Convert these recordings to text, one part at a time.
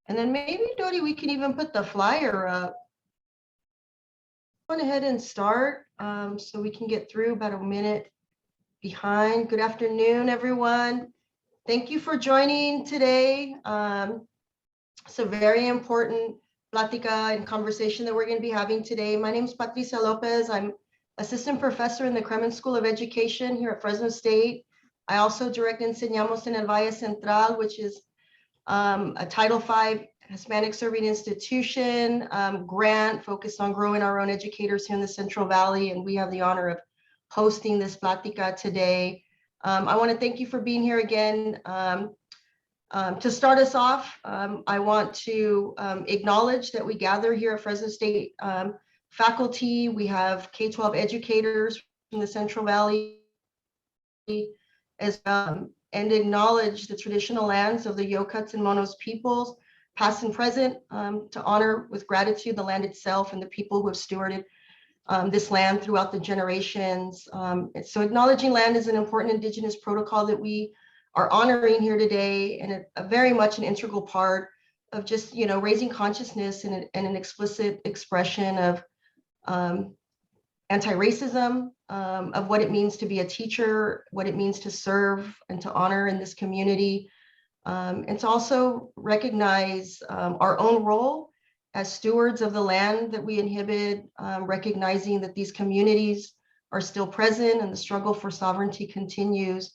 And then maybe, Dodi, we can even put the flyer up. Go ahead and start so we can get through about a minute behind. Good afternoon, everyone. Thank you for joining today. It's a very important plática and conversation that we're going to be having today. My name is Patricia Lopez. I'm assistant professor in the Kremen School of Education here at Fresno State. I also direct Enseñamos en el Valle Central, which is a Title V Hispanic serving institution grant focused on growing our own educators here in the Central Valley. And we have the honor of hosting this plática today. I want to thank you for being here again. To start us off, I want to acknowledge that we gather here at Fresno State faculty. We have K-12 educators from the Central Valley, as and acknowledge the traditional lands of the Yokuts and Monos peoples, past and present, to honor with gratitude the land itself and the people who have stewarded this land throughout the generations. So acknowledging land is an important Indigenous protocol that we are honoring here today, and a very much an integral part of just, raising consciousness and an explicit expression of anti-racism, of what it means to be a teacher, what it means to serve and to honor in this community, and to also recognize our own role as stewards of the land that we inhabit, recognizing that these communities are still present and the struggle for sovereignty continues.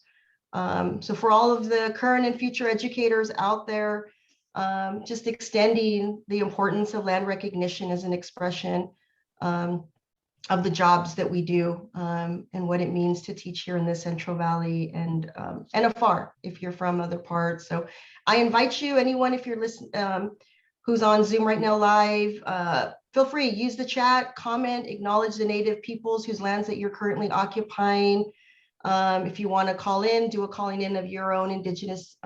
So for all of the current and future educators out there, just extending the importance of land recognition as an expression of the jobs that we do, and what it means to teach here in the Central Valley and afar if you're from other parts. So I invite you, anyone, if you're listening, who's on Zoom right now live, feel free, use the chat, comment, acknowledge the Native peoples whose lands that you're currently occupying. If you want to call in, do a calling in of your own Indigenous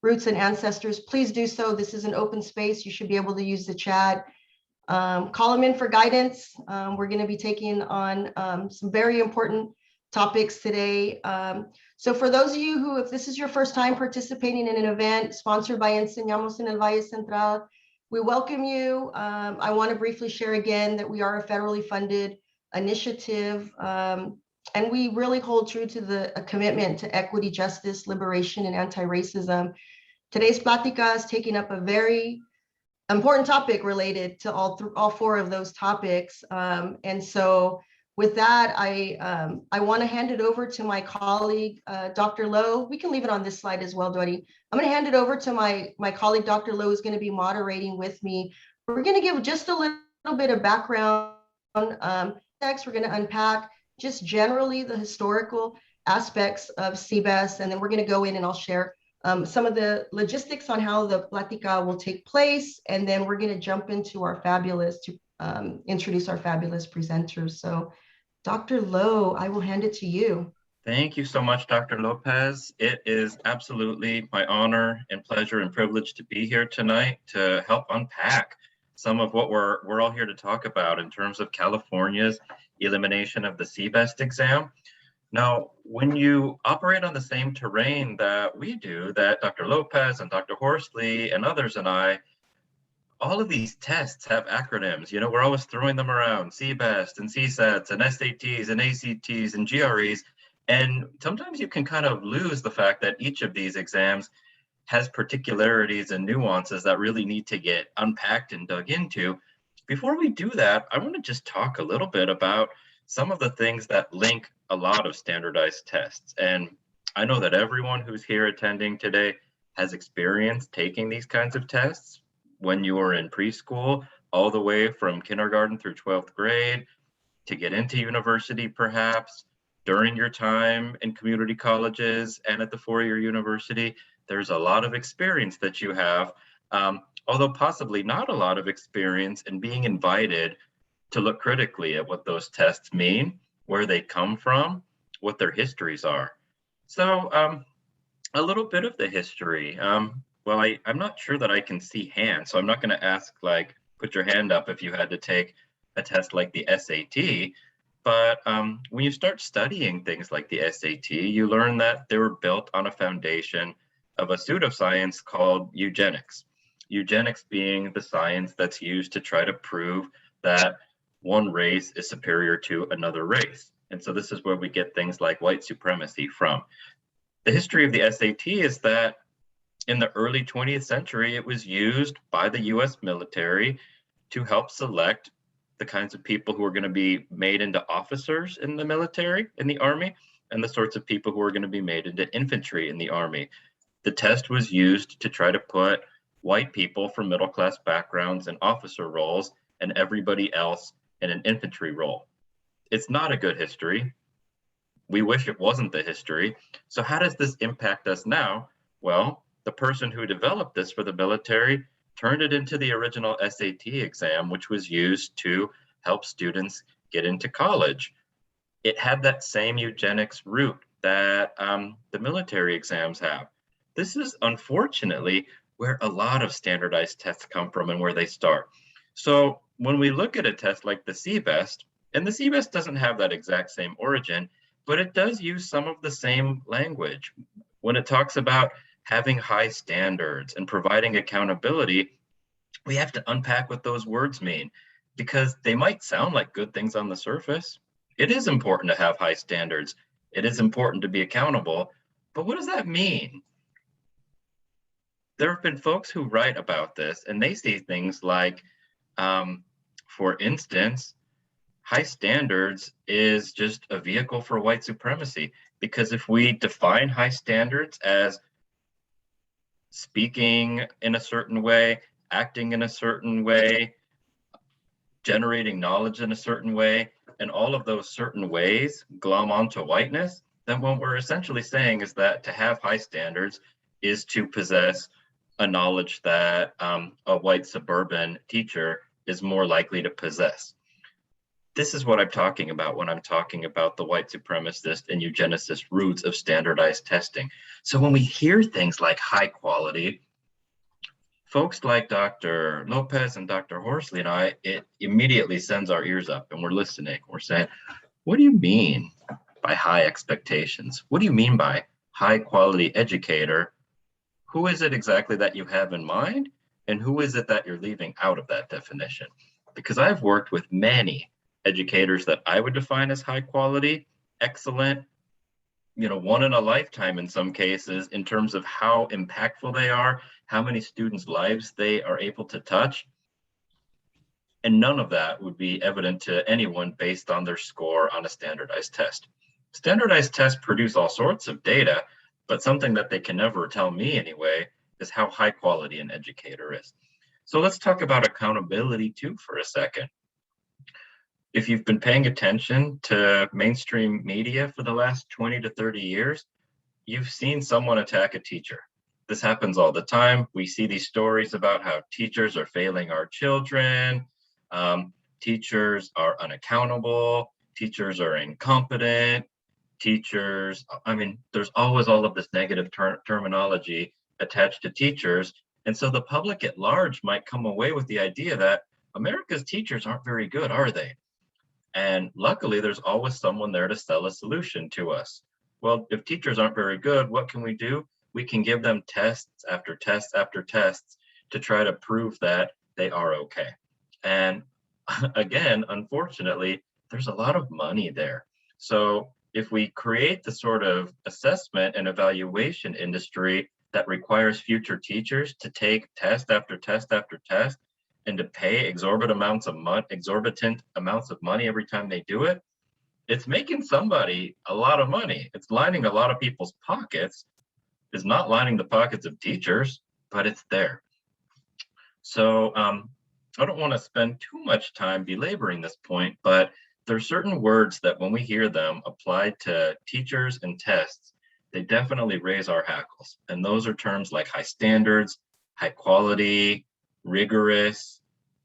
roots and ancestors, please do so. This is an open space. You should be able to use the chat. Call them in for guidance. We're going to be taking on some very important topics today. So for those of you who, if this is your first time participating in an event sponsored by Enseñamos en el Valle Central, we welcome you. I want to briefly share again that we are a federally funded initiative, and we really hold true to a commitment to equity, justice, liberation, and anti-racism. Today's plática is taking up a very important topic related to all four of those topics. And so with that, I want to hand it over to my colleague, Dr. Lowe. We can leave it on this slide as well, Dodi. I'm going to hand it over to my colleague, Dr. Lowe, who's going to be moderating with me. We're going to give just a little bit of background text. We're going to unpack just generally the historical aspects of CBEST, and then we're going to go in and I'll share some of the logistics on how the plática will take place, and then we're going to jump into our introduce our fabulous presenters. So Dr. Lowe, I will hand it to you. Thank you so much, Dr. Lopez. It is absolutely my honor and pleasure and privilege to be here tonight to help unpack some of what we're all here to talk about in terms of California's elimination of the CBEST exam. Now, when you operate on the same terrain that we do, that Dr. Lopez and Dr. Horsley and others and I, all of these tests have acronyms. We're always throwing them around: CBEST and CSATs and SATs and ACTs and GREs. And sometimes you can kind of lose the fact that each of these exams has particularities and nuances that really need to get unpacked and dug into. Before we do that, I want to just talk a little bit about some of the things that link a lot of standardized tests. And I know that everyone who's here attending today has experienced taking these kinds of tests when you were in preschool, all the way from kindergarten through 12th grade, to get into university perhaps, during your time in community colleges and at the four-year university. There's a lot of experience that you have, although possibly not a lot of experience in being invited to look critically at what those tests mean, where they come from, what their histories are. So a little bit of the history. Well, I'm not sure that I can see hands, so I'm not going to ask, put your hand up if you had to take a test like the SAT. But when you start studying things like the SAT, you learn that they were built on a foundation of a pseudoscience called eugenics. Eugenics being the science that's used to try to prove that one race is superior to another race. And so this is where we get things like white supremacy from. The history of the SAT is that in the early 20th century, it was used by the US military to help select the kinds of people who are going to be made into officers in the military, in the Army, and the sorts of people who are going to be made into infantry in the Army. The test was used to try to put white people from middle-class backgrounds in officer roles and everybody else in an infantry role. It's not a good history. We wish it wasn't the history. So how does this impact us now? Well, the person who developed this for the military turned it into the original SAT exam, which was used to help students get into college. It had that same eugenics root that the military exams have. This is unfortunately where a lot of standardized tests come from and where they start. So when we look at a test like the CBEST, and the CBEST doesn't have that exact same origin, but it does use some of the same language. When it talks about having high standards and providing accountability, we have to unpack what those words mean, because they might sound like good things on the surface. It is important to have high standards. It is important to be accountable, but what does that mean? There have been folks who write about this and they say things like, for instance, high standards is just a vehicle for white supremacy, because if we define high standards as speaking in a certain way, acting in a certain way, generating knowledge in a certain way, and all of those certain ways glom onto whiteness, then what we're essentially saying is that to have high standards is to possess a knowledge that a white suburban teacher is more likely to possess. This is what I'm talking about when I'm talking about the white supremacist and eugenicist roots of standardized testing. So when we hear things like high quality, folks like Dr. Lopez and Dr. Horsley and I, it immediately sends our ears up and we're listening. We're saying, what do you mean by high expectations? What do you mean by high quality educator? Who is it exactly that you have in mind? And who is it that you're leaving out of that definition? Because I've worked with many educators that I would define as high quality, excellent, one in a lifetime in some cases, in terms of how impactful they are, how many students' lives they are able to touch. And none of that would be evident to anyone based on their score on a standardized test. Standardized tests produce all sorts of data, but something that they can never tell me anyway is how high quality an educator is. So let's talk about accountability too for a second. If you've been paying attention to mainstream media for the last 20 to 30 years, you've seen someone attack a teacher. This happens all the time. We see these stories about how teachers are failing our children, teachers are unaccountable, teachers are incompetent, teachers, there's always all of this negative terminology attached to teachers. And so the public at large might come away with the idea that America's teachers aren't very good, are they? And luckily, there's always someone there to sell a solution to us. Well, if teachers aren't very good, what can we do? We can give them tests after tests after tests to try to prove that they are okay. And again, unfortunately, there's a lot of money there. So if we create the sort of assessment and evaluation industry that requires future teachers to take test after test after test and to pay exorbitant amounts of money every time they do it, it's making somebody a lot of money. It's lining a lot of people's pockets. It's not lining the pockets of teachers, but it's there. So I don't want to spend too much time belaboring this point, but there are certain words that when we hear them applied to teachers and tests, they definitely raise our hackles. And those are terms like high standards, high quality, rigorous,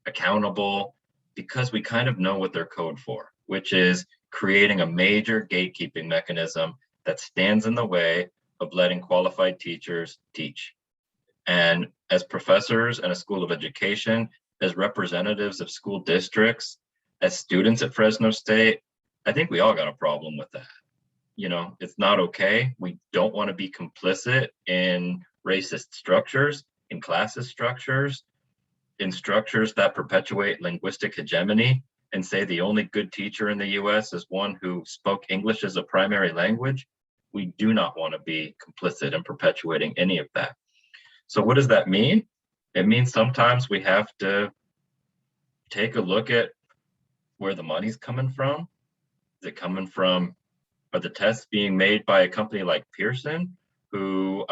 accountable, because we kind of know what they're code for, which is creating a major gatekeeping mechanism that stands in the way of letting qualified teachers teach. And as professors in a school of education, as representatives of school districts, as students at Fresno State, I think we all got a problem with that. It's not okay. We don't want to be complicit in racist structures, in classist structures. in structures that perpetuate linguistic hegemony and say the only good teacher in the US is one who spoke English as a primary language, we do not want to be complicit in perpetuating any of that. So what does that mean? It means sometimes we have to take a look at where the money's coming from. Is it coming from, are the tests being made by a company like Pearson, who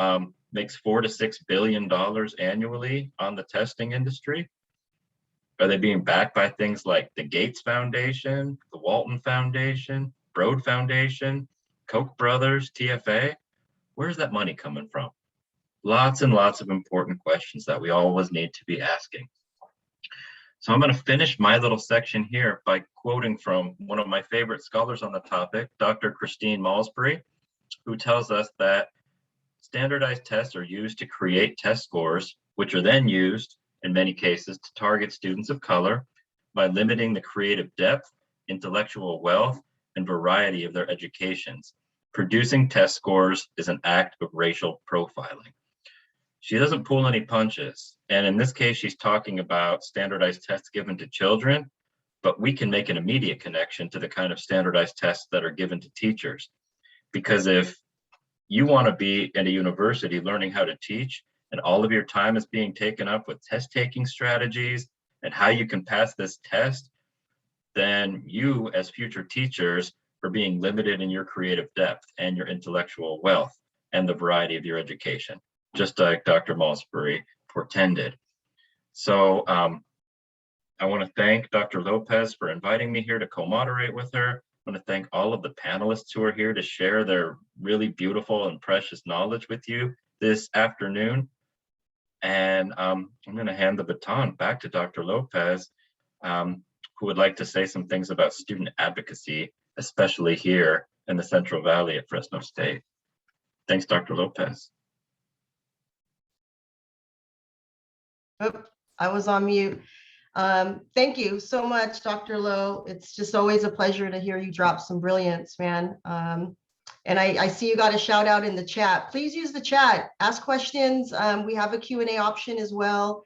makes $4 to $6 billion annually on the testing industry? Are they being backed by things like the Gates Foundation, the Walton Foundation, Broad Foundation, Koch brothers, TFA? Where's that money coming from? Lots and lots of important questions that we always need to be asking. So I'm going to finish my little section here by quoting from one of my favorite scholars on the topic, Dr. Christine Malsbury, who tells us that standardized tests are used to create test scores, which are then used in many cases to target students of color by limiting the creative depth, intellectual wealth, and variety of their educations. Producing test scores is an act of racial profiling. She doesn't pull any punches. And in this case, she's talking about standardized tests given to children, but we can make an immediate connection to the kind of standardized tests that are given to teachers. Because if you want to be in a university learning how to teach, and all of your time is being taken up with test taking strategies and how you can pass this test, then you as future teachers are being limited in your creative depth and your intellectual wealth and the variety of your education, just like Dr. Malsbury portended. So I want to thank Dr. Lopez for inviting me here to co-moderate with her. I want to thank all of the panelists who are here to share their really beautiful and precious knowledge with you this afternoon. And I'm going to hand the baton back to Dr. Lopez, who would like to say some things about student advocacy, especially here in the Central Valley at Fresno State. Thanks, Dr. Lopez. Oh, I was on mute. Thank you so much, Dr. Lowe. It's just always a pleasure to hear you drop some brilliance, man. And I see you got a shout out in the chat. Please use the chat, ask questions. We have a Q&A option as well.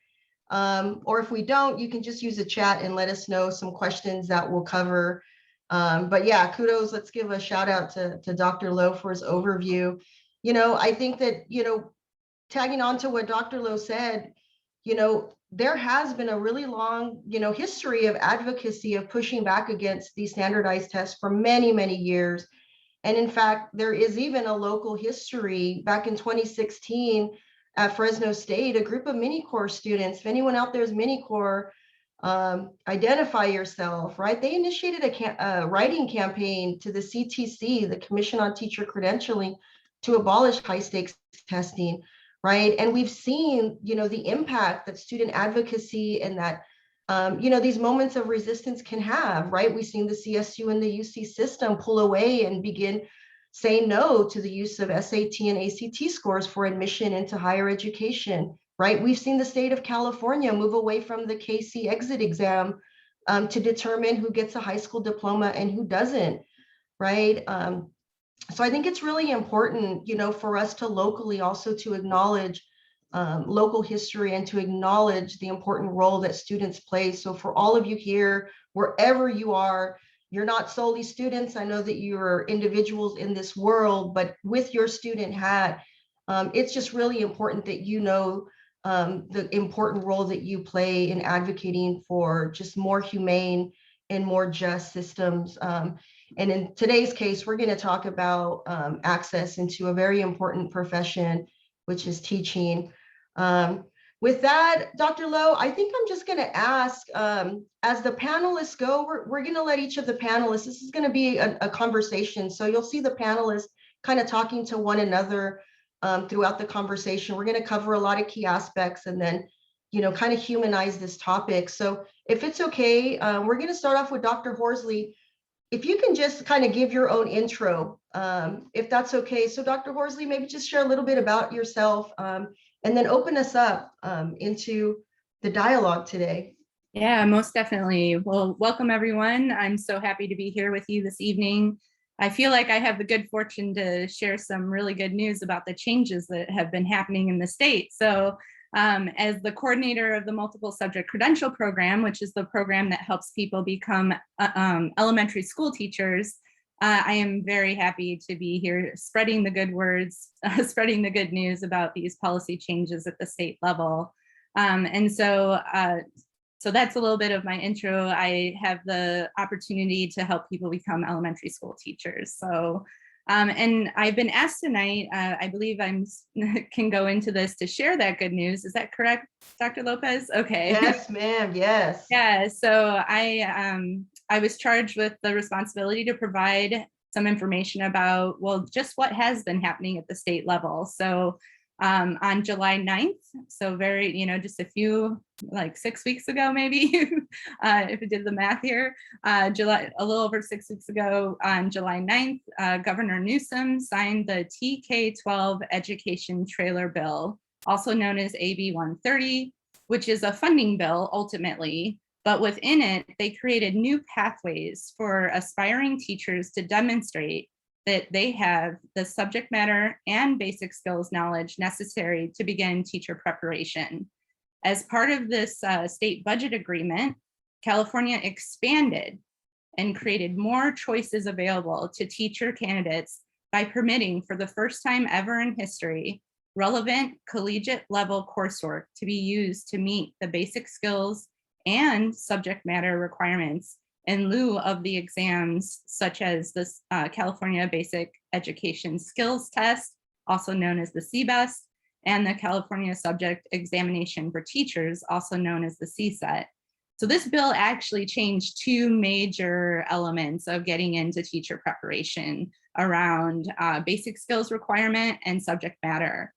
Or if we don't, you can just use the chat and let us know some questions that we'll cover. But yeah, kudos. Let's give a shout out to Dr. Lowe for his overview. You know, I think that, you know, tagging on to what Dr. Lowe said, you know, there has been a really long, you know, history of advocacy of pushing back against these standardized tests for many, many years. And in fact, there is even a local history back in 2016 at Fresno State, a group of mini-core students, if anyone out there is mini-core, identify yourself, right? They initiated a writing campaign to the CTC, the Commission on Teacher Credentialing, to abolish high stakes testing, right? And we've seen, you know, the impact that student advocacy and that you know, these moments of resistance can have, right? We've seen the CSU and the UC system pull away and begin saying no to the use of SAT and ACT scores for admission into higher education, right? We've seen the state of California move away from the KC exit exam to determine who gets a high school diploma and who doesn't, right? So I think it's really important, you know, for us to locally also to acknowledge local history and to acknowledge the important role that students play. So for all of you here, wherever you are, you're not solely students. I know that you're individuals in this world, but with your student hat, it's just really important that you know the important role that you play in advocating for just more humane and more just systems. And in today's case, we're going to talk about access into a very important profession, which is teaching. With that, Dr. Lowe, I think I'm just going to ask, as the panelists go, we're going to let each of the panelists, this is going to be a conversation. So you'll see the panelists kind of talking to one another throughout the conversation. We're going to cover a lot of key aspects and then, you know, kind of humanize this topic. So if it's okay, we're going to start off with Dr. Horsley. If you can just kind of give your own intro, if that's okay. So Dr. Horsley, maybe just share a little bit about yourself and then open us up into the dialogue today. Yeah, most definitely. Well, welcome everyone. I'm so happy to be here with you this evening. I feel like I have the good fortune to share some really good news about the changes that have been happening in the state. So As the coordinator of the Multiple Subject Credential Program, which is the program that helps people become elementary school teachers, I am very happy to be here spreading the good words, spreading the good news about these policy changes at the state level. So that's a little bit of my intro. I have the opportunity to help people become elementary school teachers. So, and I've been asked tonight, I believe I can go into this to share that good news. Is that correct, Dr. Lopez? Okay. Yes, ma'am. Yes. Yeah, so I was charged with the responsibility to provide some information about, well, just what has been happening at the state level. So on July 9th, so very, just a few, like 6 weeks ago, maybe, if I did the math here, a little over 6 weeks ago, on July 9th, Governor Newsom signed the TK-12 Education Trailer Bill, also known as AB 130, which is a funding bill ultimately, but within it, they created new pathways for aspiring teachers to demonstrate that they have the subject matter and basic skills knowledge necessary to begin teacher preparation. As part of this state budget agreement, California expanded and created more choices available to teacher candidates by permitting, for the first time ever in history, relevant collegiate level coursework to be used to meet the basic skills and subject matter requirements in lieu of the exams such as the California Basic Education Skills Test, also known as the CBEST, and the California Subject Examination for Teachers, also known as the CSET. So this bill actually changed two major elements of getting into teacher preparation around basic skills requirement and subject matter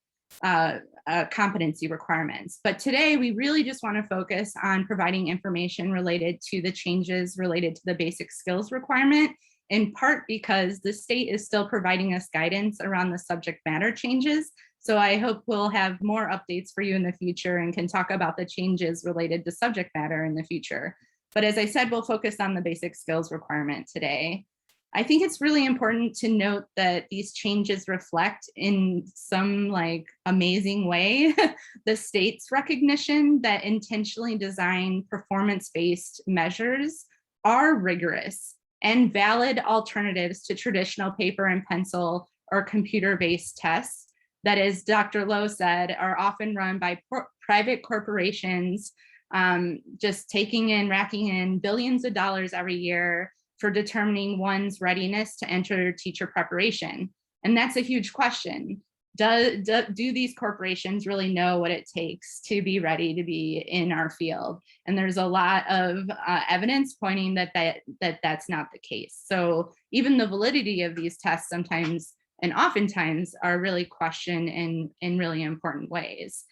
competency requirements. But today we really just want to focus on providing information related to the changes related to the basic skills requirement, in part because the state is still providing us guidance around the subject matter changes. So I hope we'll have more updates for you in the future and can talk about the changes related to subject matter in the future. But as I said, we'll focus on the basic skills requirement today. I think it's really important to note that these changes reflect in some amazing way the state's recognition that intentionally designed performance-based measures are rigorous and valid alternatives to traditional paper and pencil or computer-based tests that, as Dr. Lowe said, are often run by private corporations, just racking in billions of dollars every year for determining one's readiness to enter teacher preparation. And that's a huge question. Do these corporations really know what it takes to be ready to be in our field? And there's a lot of evidence pointing that that's not the case. So even the validity of these tests sometimes and oftentimes are really questioned in really important ways.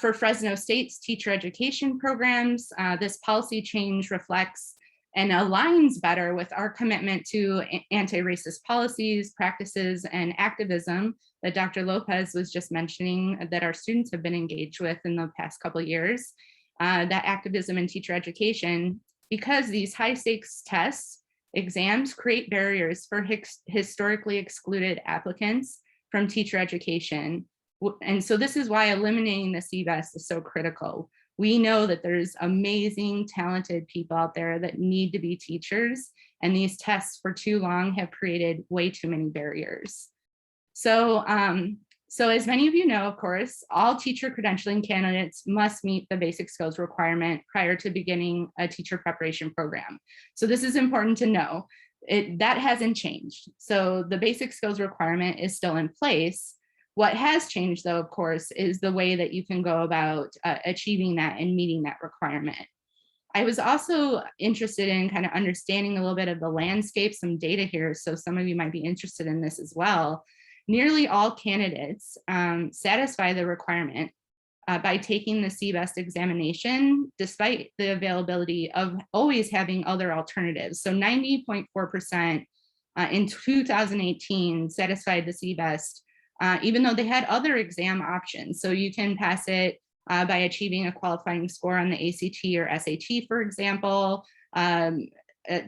For Fresno State's teacher education programs, this policy change reflects and aligns better with our commitment to anti-racist policies, practices, and activism that Dr. Lopez was just mentioning that our students have been engaged with in the past couple of years, that activism in teacher education, because these high stakes tests, exams create barriers for historically excluded applicants from teacher education. And so this is why eliminating the CBEST is so critical. We know that there's amazing, talented people out there that need to be teachers, and these tests for too long have created way too many barriers. So as many of you know, of course, all teacher credentialing candidates must meet the basic skills requirement prior to beginning a teacher preparation program. So this is important to know. That hasn't changed. So the basic skills requirement is still in place. What has changed, though, of course, is the way that you can go about achieving that and meeting that requirement. I was also interested in kind of understanding a little bit of the landscape, some data here, so some of you might be interested in this as well. Nearly all candidates satisfy the requirement by taking the CBEST examination, despite the availability of always having other alternatives. So 90.4% in 2018 satisfied the CBEST, even though they had other exam options. So you can pass it by achieving a qualifying score on the ACT or SAT, for example,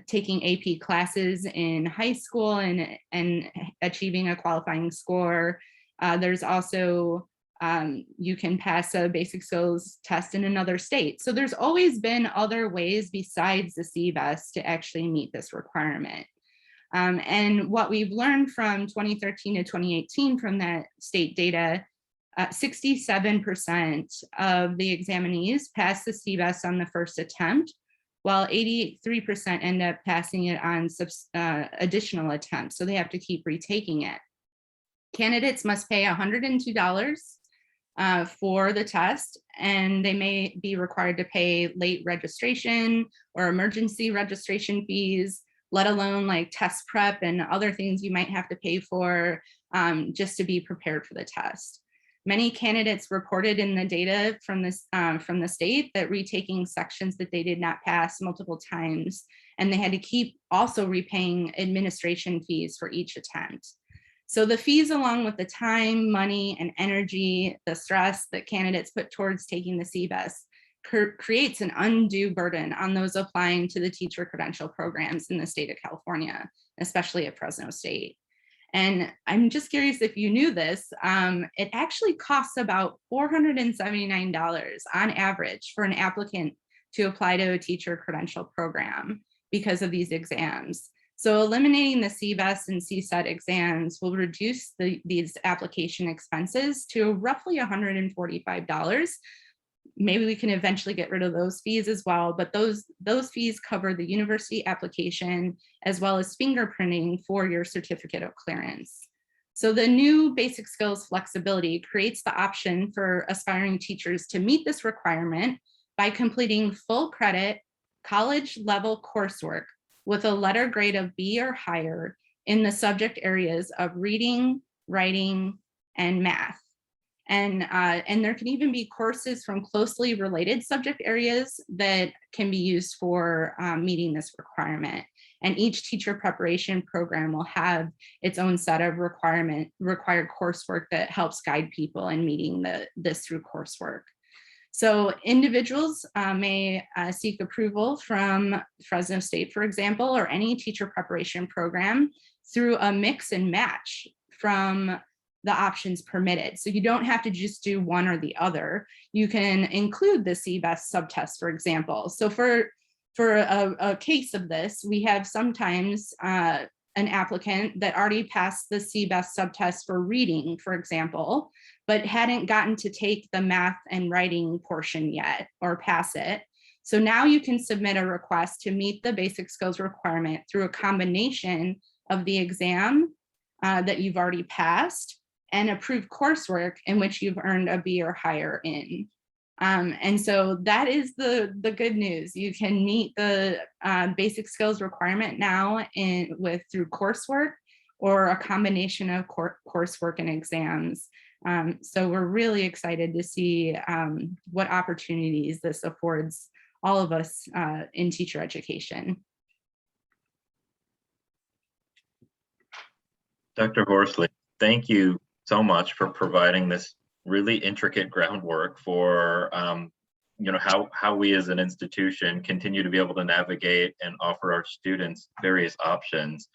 taking AP classes in high school and achieving a qualifying score. There's also you can pass a basic skills test in another state. So there's always been other ways besides the CBEST to actually meet this requirement. And what we've learned from 2013 to 2018 from that state data, 67% of the examinees pass the CBEST on the first attempt, while 83% end up passing it on additional attempts. So they have to keep retaking it. Candidates must pay $102 for the test, and they may be required to pay late registration or emergency registration fees, let alone like test prep and other things you might have to pay for just to be prepared for the test. Many candidates reported in the data from the state that retaking sections that they did not pass multiple times, and they had to keep also repaying administration fees for each attempt. So the fees, along with the time, money, and energy, the stress that candidates put towards taking the CBEST creates an undue burden on those applying to the teacher credential programs in the state of California, especially at Fresno State. And I'm just curious if you knew this, it actually costs about $479 on average for an applicant to apply to a teacher credential program because of these exams. So eliminating the CBEST and CSET exams will reduce these application expenses to roughly $145. Maybe we can eventually get rid of those fees as well, but those fees cover the university application as well as fingerprinting for your certificate of clearance. So the new basic skills flexibility creates the option for aspiring teachers to meet this requirement by completing full credit college level coursework with a letter grade of B or higher in the subject areas of reading, writing, and math. And there can even be courses from closely related subject areas that can be used for meeting this requirement. And each teacher preparation program will have its own set of required coursework that helps guide people in meeting this through coursework. So individuals may seek approval from Fresno State, for example, or any teacher preparation program through a mix and match from the options permitted. So you don't have to just do one or the other. You can include the CBEST subtest, for example. So for a case of this, we have sometimes an applicant that already passed the CBEST subtest for reading, for example, but hadn't gotten to take the math and writing portion yet or pass it. So now you can submit a request to meet the basic skills requirement through a combination of the exam that you've already passed and approved coursework in which you've earned a B or higher in. And so that is the good news. You can meet the basic skills requirement now through coursework or a combination of coursework and exams. So we're really excited to see what opportunities this affords all of us in teacher education. Dr. Horsley, thank you so much for providing this really intricate groundwork for how we as an institution continue to be able to navigate and offer our students various options.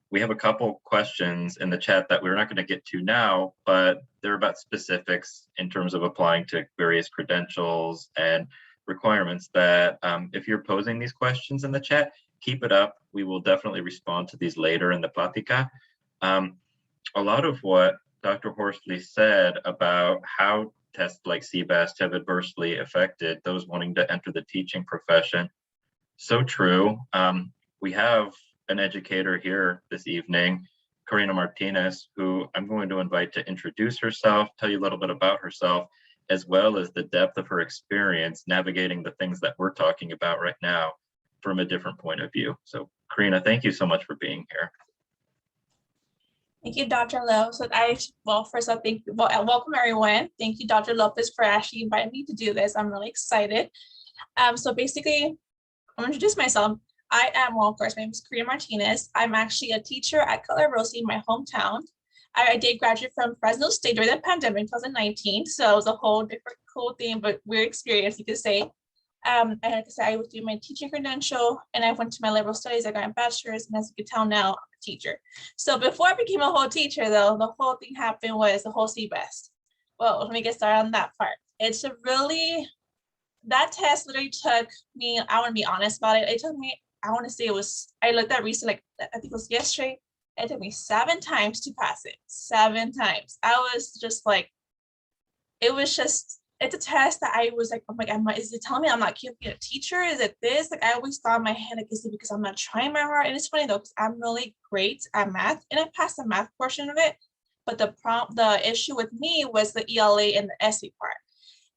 We have a couple questions in the chat that we're not going to get to now, but they're about specifics in terms of applying to various credentials and requirements that if you're posing these questions in the chat, keep it up. We will definitely respond to these later in the Plática. A lot of what Dr. Horsley said about how tests like CBEST have adversely affected those wanting to enter the teaching profession, so true. We have an educator here this evening, Karina Martinez, who I'm going to invite to introduce herself, tell you a little bit about herself, as well as the depth of her experience navigating the things that we're talking about right now from a different point of view. So Karina, thank you so much for being here. Thank you, Dr. Lowe. So first of all, welcome everyone. Thank you, Dr. Lopez, for actually inviting me to do this. I'm really excited. So basically, I'll introduce myself. I am, well, of course, my name is Karina Martinez. I'm actually a teacher at Cutler Rossi, my hometown. I did graduate from Fresno State during the pandemic in 2019. So it was a whole different cool thing, but weird experience, you could say. And like I said, I was doing my teaching credential and I went to my liberal studies. I got my bachelor's, and as you can tell now, I'm a teacher. So before I became a whole teacher though, the whole thing happened was the whole CBEST. well, let me get started on that part. That test literally took me, I want to be honest about it. It took me, I want to say I looked at recently, like, I think it was yesterday. It took me 7 times to pass it. 7 times. I was just like, it's a test that I was like, oh my God, is it telling me I'm not keeping a teacher? Is it this? Like, I always thought in my head, like, is it because I'm not trying my hard? And it's funny though, because I'm really great at math and I passed the math portion of it. But the issue with me was the ELA and the essay part.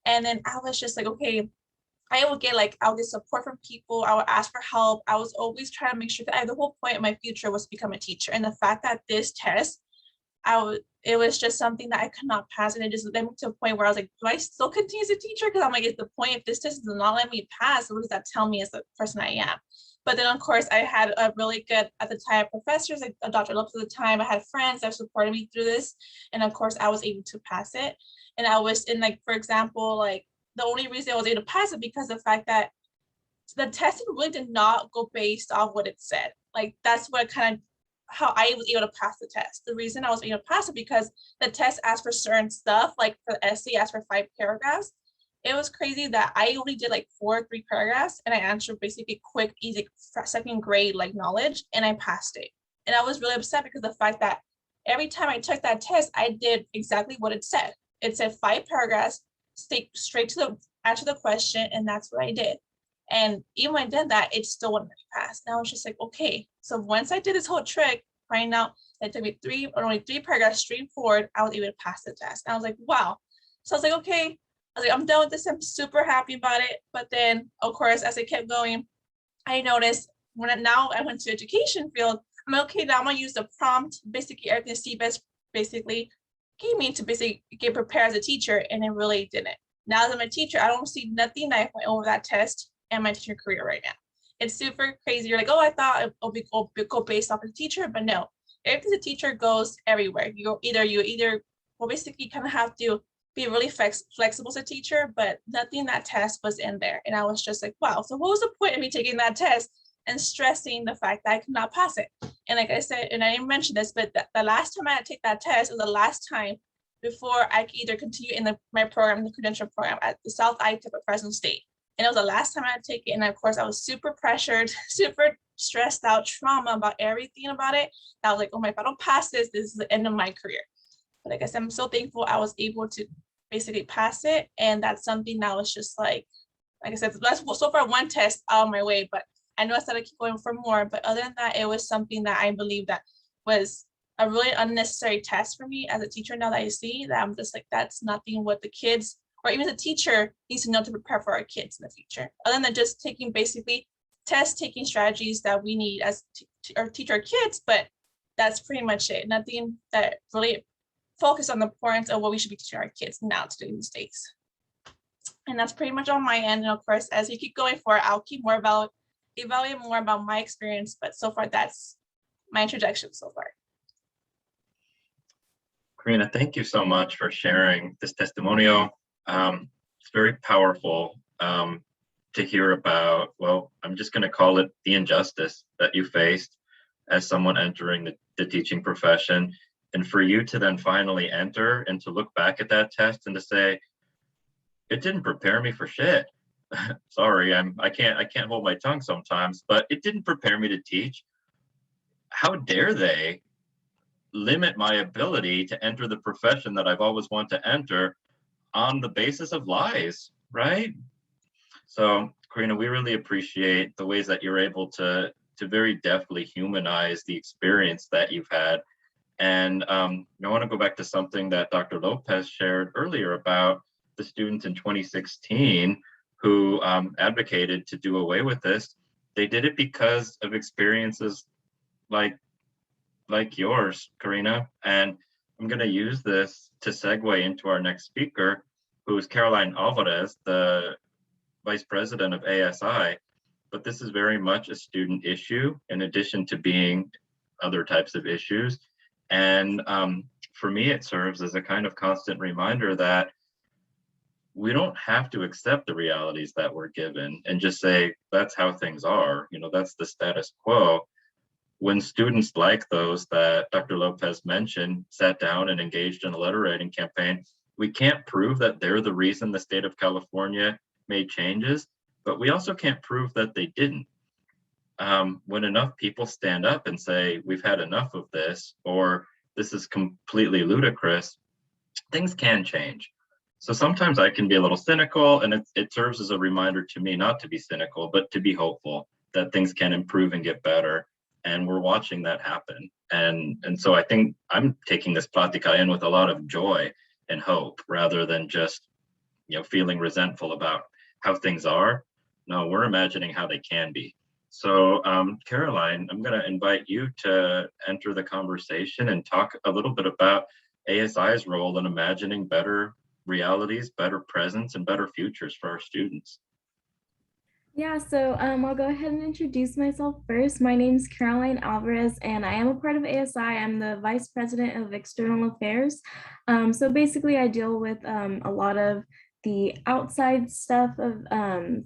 And then I was just like, okay, I'll get support from people. I would ask for help. I was always trying to make sure that the whole point of my future was to become a teacher. And the fact that this test, it was just something that I could not pass. And it just led me to a point where I was like, do I still continue as a teacher? Because I'm like, at the point, if this test does not let me pass, what does that tell me as the person I am? But then of course I had a really good, at the time, professors, like Dr. Lopez at the time. I had friends that supported me through this. And of course I was able to pass it. And I was in, like, for example, like, the only reason I was able to pass it because of the fact that the testing really did not go based off what it said. Like, that's what kind of how I was able to pass the test. The reason I was able to pass it because the test asked for certain stuff, like for the essay asked for 5 paragraphs. It was crazy that I only did like 4 or 3 paragraphs and I answered basically quick, easy, second grade like knowledge, and I passed it. And I was really upset because the fact that every time I took that test, I did exactly what it said. It said 5 paragraphs, stick straight to the answer the question, and that's what I did. And even when I did that, it still wouldn't let me pass. And I was just like, okay. So once I did this whole trick, finding out that it took me 3 paragraphs straight forward, I was able to pass the test. And I was like, wow. So I was like, okay. I was like, I'm done with this. I'm super happy about it. But then, of course, as I kept going, I noticed now I went to education field, I'm like, okay, now I'm gonna use the prompt, basically everything CBEST basically gave me to basically get prepared as a teacher, and it really didn't. Now as I'm a teacher, I don't see nothing that I went over that test and my teaching career right now. It's super crazy. You're like, oh, I thought it would go based off of the teacher, but no. Everything the teacher goes everywhere. You either well, basically kind of have to be really flexible as a teacher, but nothing in that test was in there. And I was just like, wow, so what was the point of me taking that test and stressing the fact that I could not pass it? And like I said, and I didn't mention this, but the last time I had to take that test was the last time before I could either continue in my program, the credential program at the South ITEP at Fresno State. And it was the last time I had to take it. And of course, I was super pressured, super stressed out, trauma about everything about it. I was like, oh my, if I don't pass this, this is the end of my career. But like I said, I'm so thankful I was able to basically pass it. And that's something that was just like I said, that's so far one test out of my way, but I know I started keep going for more. But other than that, it was something that I believe that was a really unnecessary test for me as a teacher. Now that I see that, I'm just like, that's nothing what the kids or even the teacher needs to know to prepare for our kids in the future. Other than just taking basically taking strategies that we need as or teach our kids, but that's pretty much it. Nothing that really focus on the importance of what we should be teaching our kids now to do these days. And that's pretty much on my end. And of course, as we keep going forward, I'll keep more evaluate more about my experience. But so far, that's my introduction so far. Karina, thank you so much for sharing this testimonial. It's very powerful to hear about, well, I'm just going to call it the injustice that you faced as someone entering the teaching profession. And for you to then finally enter and to look back at that test and to say, it didn't prepare me for shit. Sorry, I can't hold my tongue sometimes, but it didn't prepare me to teach. How dare they limit my ability to enter the profession that I've always wanted to enter on the basis of lies, right? So, Karina, we really appreciate the ways that you're able to very deftly humanize the experience that you've had. And I want to go back to something that Dr. Lopez shared earlier about the students in 2016 who advocated to do away with this. They did it because of experiences like yours, Karina. And I'm going to use this to segue into our next speaker, who is Caroline Alvarez, the Vice President of ASI. But this is very much a student issue in addition to being other types of issues. And for me, it serves as a kind of constant reminder that we don't have to accept the realities that we're given and just say, that's how things are, that's the status quo. When students like those that Dr. Lopez mentioned sat down and engaged in a letter writing campaign, we can't prove that they're the reason the state of California made changes, but we also can't prove that they didn't. When enough people stand up and say, we've had enough of this, or this is completely ludicrous, things can change. So sometimes I can be a little cynical, and it serves as a reminder to me not to be cynical, but to be hopeful that things can improve and get better. And we're watching that happen. And so I think I'm taking this Plática in with a lot of joy and hope, rather than just, feeling resentful about how things are. No, we're imagining how they can be. So Caroline, I'm going to invite you to enter the conversation and talk a little bit about ASI's role in imagining better realities, better presents, and better futures for our students. Yeah, so I'll go ahead and introduce myself first. My name is Caroline Alvarez, and I am a part of ASI. I'm the Vice President of External Affairs. So basically, I deal with a lot of the outside stuff of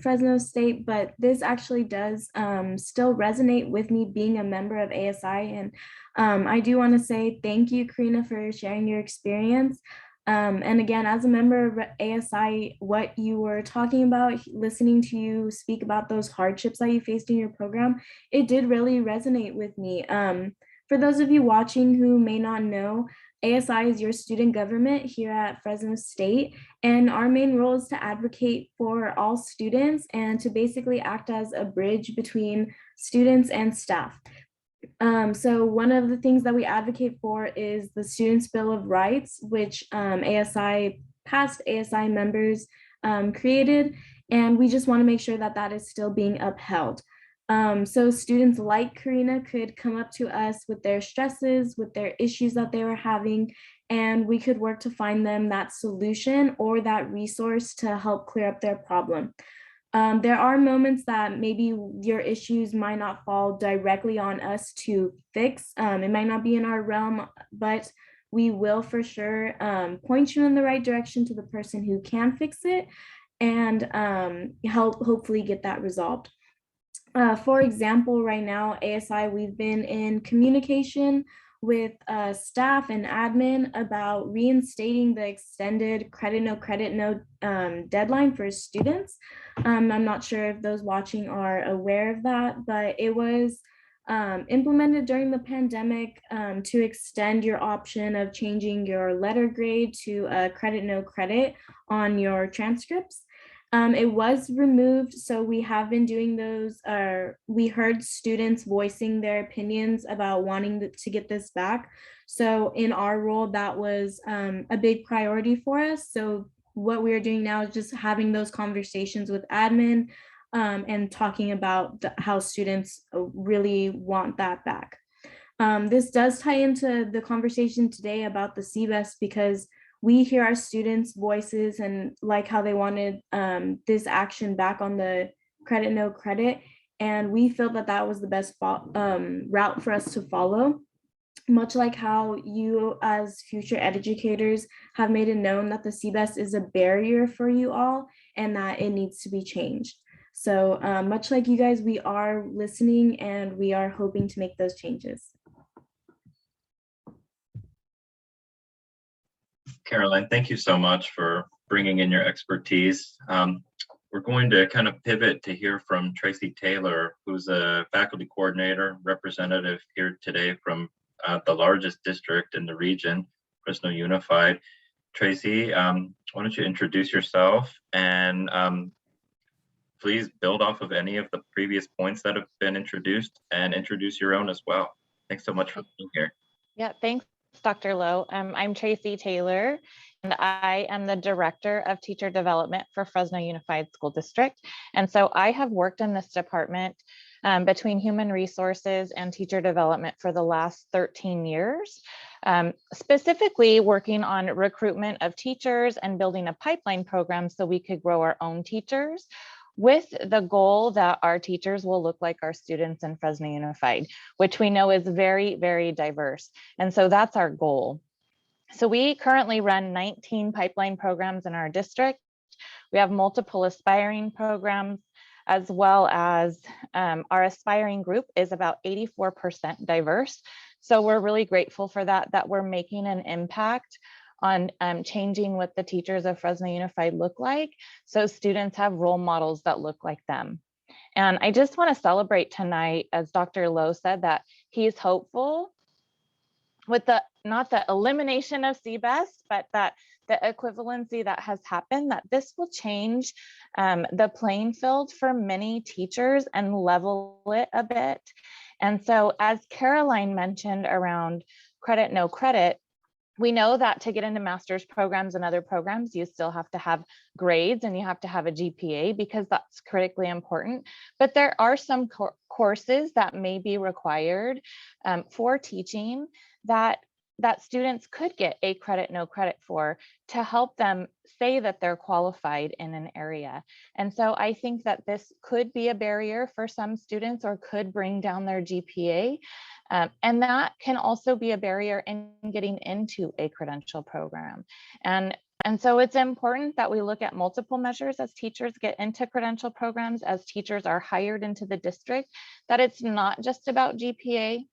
Fresno State, but this actually does still resonate with me being a member of ASI. And I do want to say thank you, Karina, for sharing your experience. And again, as a member of ASI, what you were talking about, listening to you speak about those hardships that you faced in your program, it did really resonate with me. For those of you watching who may not know, ASI is your student government here at Fresno State, and our main role is to advocate for all students and to basically act as a bridge between students and staff. So one of the things that we advocate for is the Students' Bill of Rights, which past ASI members created, and we just want to make sure that that is still being upheld. So students like Karina could come up to us with their stresses, with their issues that they were having, and we could work to find them that solution or that resource to help clear up their problem. There are moments that maybe your issues might not fall directly on us to fix. It might not be in our realm, but we will for sure point you in the right direction to the person who can fix it and help hopefully get that resolved. For example, right now, ASI, we've been in communication with staff and admin about reinstating the extended credit no deadline for students. I'm not sure if those watching are aware of that, but it was implemented during the pandemic to extend your option of changing your letter grade to credit no credit on your transcripts. It was removed, so we have been doing those. We heard students voicing their opinions about wanting to get this back. So in our role, that was a big priority for us. So what we are doing now is just having those conversations with admin and talking about how students really want that back. This does tie into the conversation today about the CBEST, because we hear our students' voices and like how they wanted this action back on the credit no credit, and we felt that that was the best route for us to follow, much like how you as future educators have made it known that the CBEST is a barrier for you all and that it needs to be changed. So much like you guys, we are listening and we are hoping to make those changes. Caroline, thank you so much for bringing in your expertise. We're going to kind of pivot to hear from Tracy Taylor, who's a faculty coordinator representative here today from the largest district in the region, Fresno Unified. Tracy, why don't you introduce yourself and please build off of any of the previous points that have been introduced and introduce your own as well. Thanks so much for being here. Yeah, thanks, Dr. Lowe. I'm Tracy Taylor, and I am the Director of Teacher Development for Fresno Unified School District. And so I have worked in this department between human resources and teacher development for the last 13 years, specifically working on recruitment of teachers and building a pipeline program so we could grow our own teachers, with the goal that our teachers will look like our students in Fresno Unified, which we know is very, very diverse. And so that's our goal. So we currently run 19 pipeline programs in our district. We have multiple aspiring programs, as well as our aspiring group is about 84% diverse. So we're really grateful for that we're making an impact on changing what the teachers of Fresno Unified look like, so students have role models that look like them. And I just want to celebrate tonight, as Dr. Lowe said, that he's hopeful with not the elimination of CBEST, but that the equivalency that has happened, that this will change the playing field for many teachers and level it a bit. And so, as Caroline mentioned around credit, no credit, we know that to get into master's programs and other programs, you still have to have grades and you have to have a GPA, because that's critically important. But there are some courses that may be required for teaching that students could get a credit, no credit for, to help them say that they're qualified in an area. And so I think that this could be a barrier for some students, or could bring down their GPA. And that can also be a barrier in getting into a credential program. And so it's important that we look at multiple measures as teachers get into credential programs, as teachers are hired into the district, that it's not just about GPA,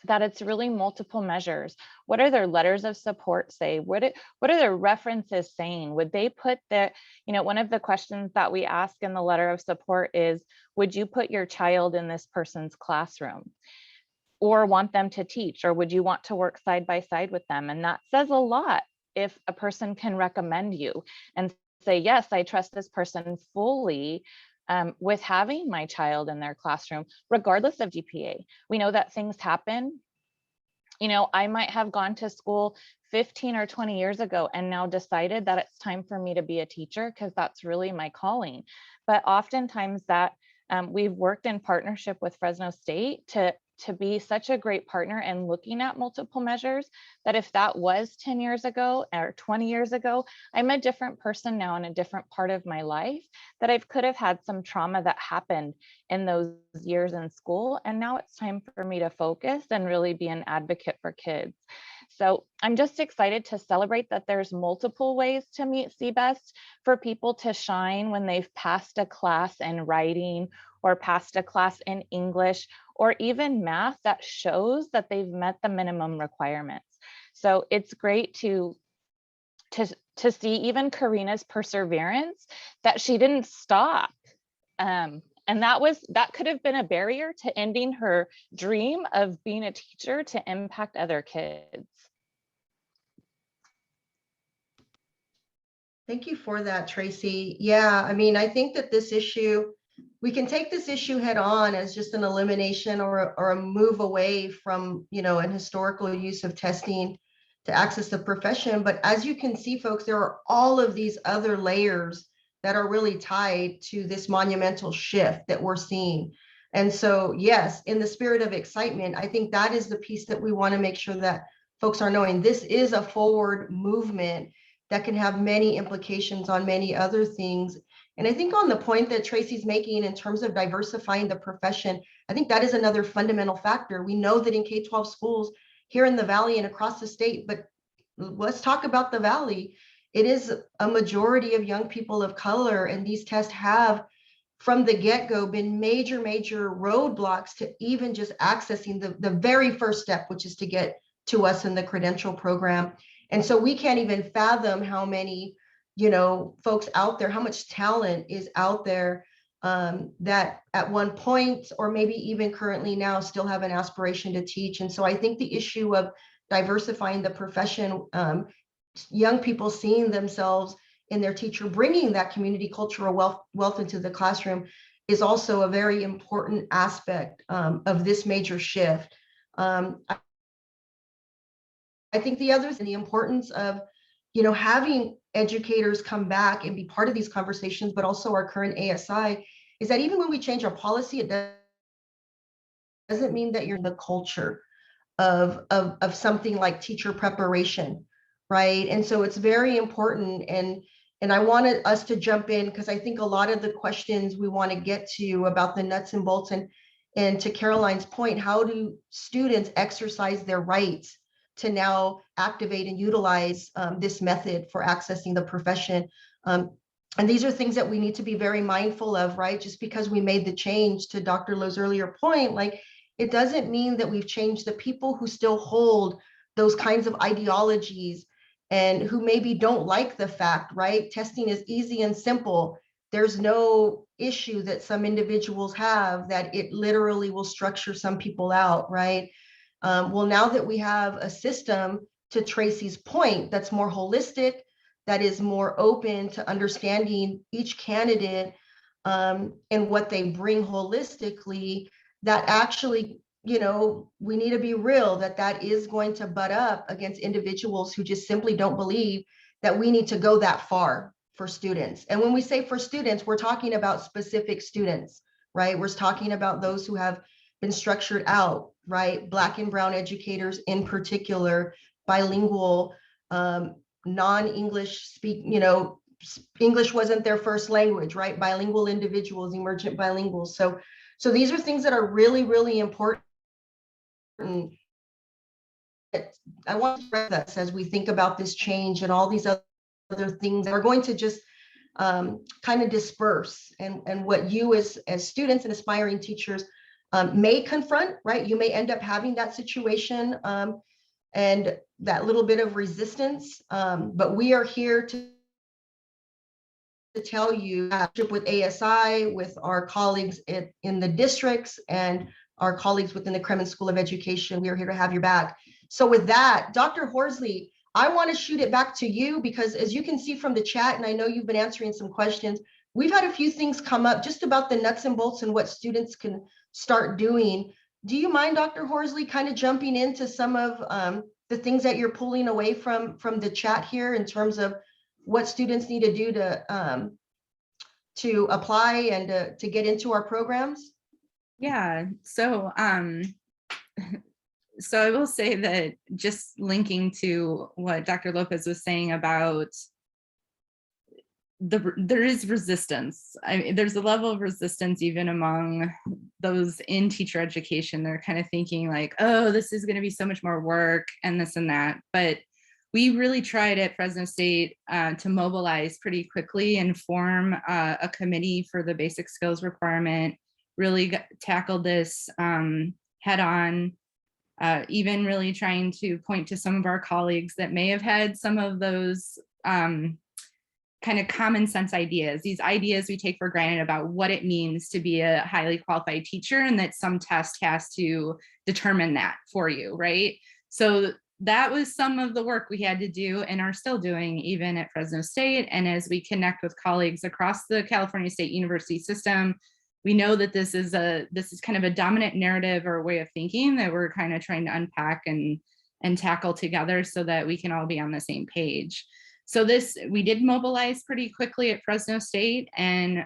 that it's really multiple measures. What are their letters of support say? What are their references saying? Would they put the, one of the questions that we ask in the letter of support is, would you put your child in this person's classroom, or want them to teach, or would you want to work side by side with them? And that says a lot if a person can recommend you and say, yes, I trust this person fully with having my child in their classroom, regardless of GPA. We know that things happen. I might have gone to school 15 or 20 years ago and now decided that it's time for me to be a teacher because that's really my calling. But oftentimes that we've worked in partnership with Fresno State to be such a great partner and looking at multiple measures, that if that was 10 years ago or 20 years ago, I'm a different person now in a different part of my life, that I could have had some trauma that happened in those years in school. And now it's time for me to focus and really be an advocate for kids. So I'm just excited to celebrate that there's multiple ways to meet CBEST for people to shine when they've passed a class in writing, or passed a class in English, or even math that shows that they've met the minimum requirements. So it's great to see even Karina's perseverance, that she didn't stop. And that could have been a barrier to ending her dream of being a teacher to impact other kids. Thank you for that, Tracy. Yeah, I mean, I think that this issue, we can take this issue head on as just an elimination or a move away from, an historical use of testing to access the profession. But as you can see, folks, there are all of these other layers that are really tied to this monumental shift that we're seeing. And so, yes, in the spirit of excitement, I think that is the piece that we want to make sure that folks are knowing. This is a forward movement that can have many implications on many other things. And I think on the point that Tracy's making in terms of diversifying the profession, I think that is another fundamental factor. We know that in K-12 schools here in the Valley and across the state, but let's talk about the Valley. It is a majority of young people of color, and these tests have from the get-go been major roadblocks to even just accessing the very first step, which is to get to us in the credential program. And so we can't even fathom how many, folks out there, how much talent is out there that at one point, or maybe even currently now, still have an aspiration to teach. And so I think the issue of diversifying the profession, young people seeing themselves in their teacher, bringing that community cultural wealth into the classroom, is also a very important aspect of this major shift. I think the other thing, the importance of, having educators come back and be part of these conversations, but also our current ASI, is that even when we change our policy, it doesn't mean that you're in the culture of something like teacher preparation, right? And so it's very important. And I wanted us to jump in because I think a lot of the questions we want to get to about the nuts and bolts, and to Caroline's point, how do students exercise their rights to now activate and utilize this method for accessing the profession. And these are things that we need to be very mindful of, right? Just because we made the change, to Dr. Lowe's earlier point, like, it doesn't mean that we've changed the people who still hold those kinds of ideologies and who maybe don't like the fact, right? Testing is easy and simple. There's no issue that some individuals have that it literally will structure some people out, right? Well, now that we have a system, to Tracy's point, that's more holistic, that is more open to understanding each candidate and what they bring holistically, that actually, you know, we need to be real that that is going to butt up against individuals who just simply don't believe that we need to go that far for students. And when we say for students, we're talking about specific students, right? We're talking about those who have been structured out, right? Black and brown educators in particular, bilingual, non-English speak, you know, English wasn't their first language, right? Bilingual individuals, emergent bilinguals. So these are things that are really, really important. I want to stress this as we think about this change and all these other things that are going to just kind of disperse, and what you as students and aspiring teachers may confront, right? You may end up having that situation and that little bit of resistance, but we are here to tell you with ASI, with our colleagues in the districts and our colleagues within the Kremen School of Education, we are here to have your back. So with that, Dr. Horsley, I want to shoot it back to you because as you can see from the chat, and I know you've been answering some questions, we've had a few things come up just about the nuts and bolts and what students can start doing. Do you mind, Dr. Horsley, kind of jumping into some of the things that you're pulling away from the chat here in terms of what students need to do to apply and to get into our programs? Yeah, so so I will say that just linking to what Dr. Lopez was saying about there is resistance. I mean, there's a level of resistance even among those in teacher education. They're kind of thinking like, oh, this is going to be so much more work and this and that. But we really tried at Fresno State to mobilize pretty quickly and form a committee for the basic skills requirement, really tackled this head on, even really trying to point to some of our colleagues that may have had some of those kind of common sense ideas, these ideas we take for granted about what it means to be a highly qualified teacher and that some test has to determine that for you, right? So that was some of the work we had to do and are still doing even at Fresno State. And as we connect with colleagues across the California State University system, we know that this is kind of a dominant narrative or way of thinking that we're kind of trying to unpack and tackle together so that we can all be on the same page. So we did mobilize pretty quickly at Fresno State, and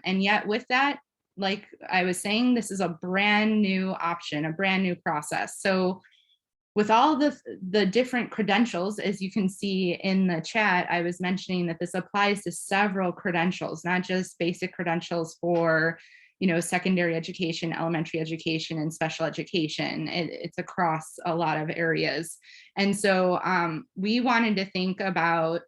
yet with that, like I was saying, this is a brand new option, a brand new process. So with all the different credentials, as you can see in the chat, I was mentioning that this applies to several credentials, not just basic credentials for, you know, secondary education, elementary education, and special education. It's across a lot of areas. And so we wanted to think about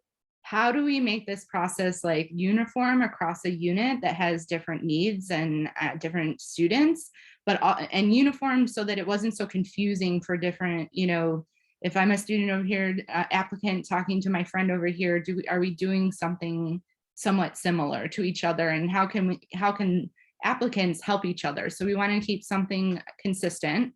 how do we make this process like uniform across a unit that has different needs and different students, and uniform so that it wasn't so confusing for different, you know, if I'm a student over here, applicant talking to my friend over here, are we doing something somewhat similar to each other, and how can applicants help each other? So we want to keep something consistent.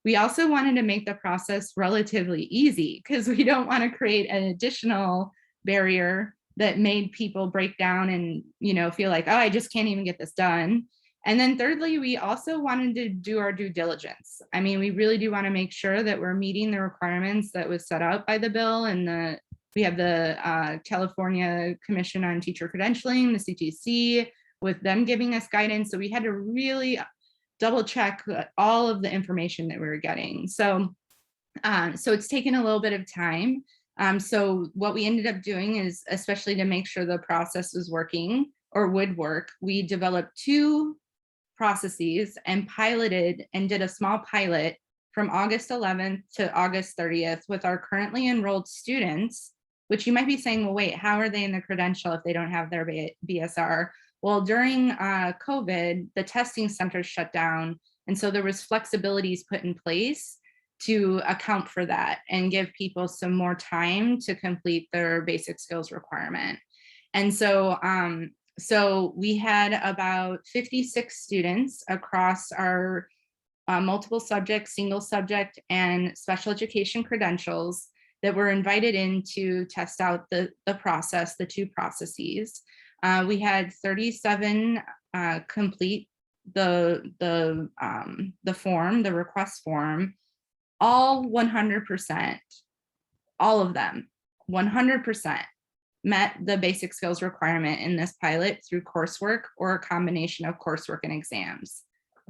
We also wanted to make the process relatively easy because we don't want to create an additional barrier that made people break down and, you know, feel like, oh, I just can't even get this done. And then thirdly, we also wanted to do our due diligence. I mean, we really do want to make sure that we're meeting the requirements that was set out by the bill, and we have the California Commission on Teacher Credentialing, the CTC, with them giving us guidance. So we had to really double check all of the information that we were getting. So it's taken a little bit of time. So what we ended up doing is, especially to make sure the process was working or would work, we developed 2 processes and piloted and did a small pilot from August 11th to August 30th with our currently enrolled students, which you might be saying, well, wait, how are they in the credential if they don't have their BSR? Well, during COVID, the testing centers shut down. And so there was flexibilities put in place to account for that and give people some more time to complete their basic skills requirement. And so, so we had about 56 students across our multiple subject, single subject, and special education credentials that were invited in to test out the process, the two processes. We had 37 complete the form, the request form, all 100%, all of them, 100% met the basic skills requirement in this pilot through coursework or a combination of coursework and exams.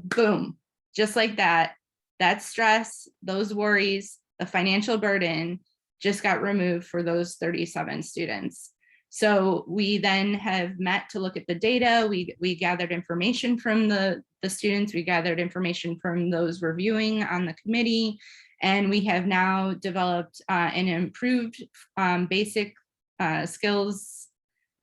Boom, just like that, that stress, those worries, the financial burden just got removed for those 37 students. So we then have met to look at the data. We gathered information from the students. We gathered information from those reviewing on the committee. And we have now developed an improved basic skills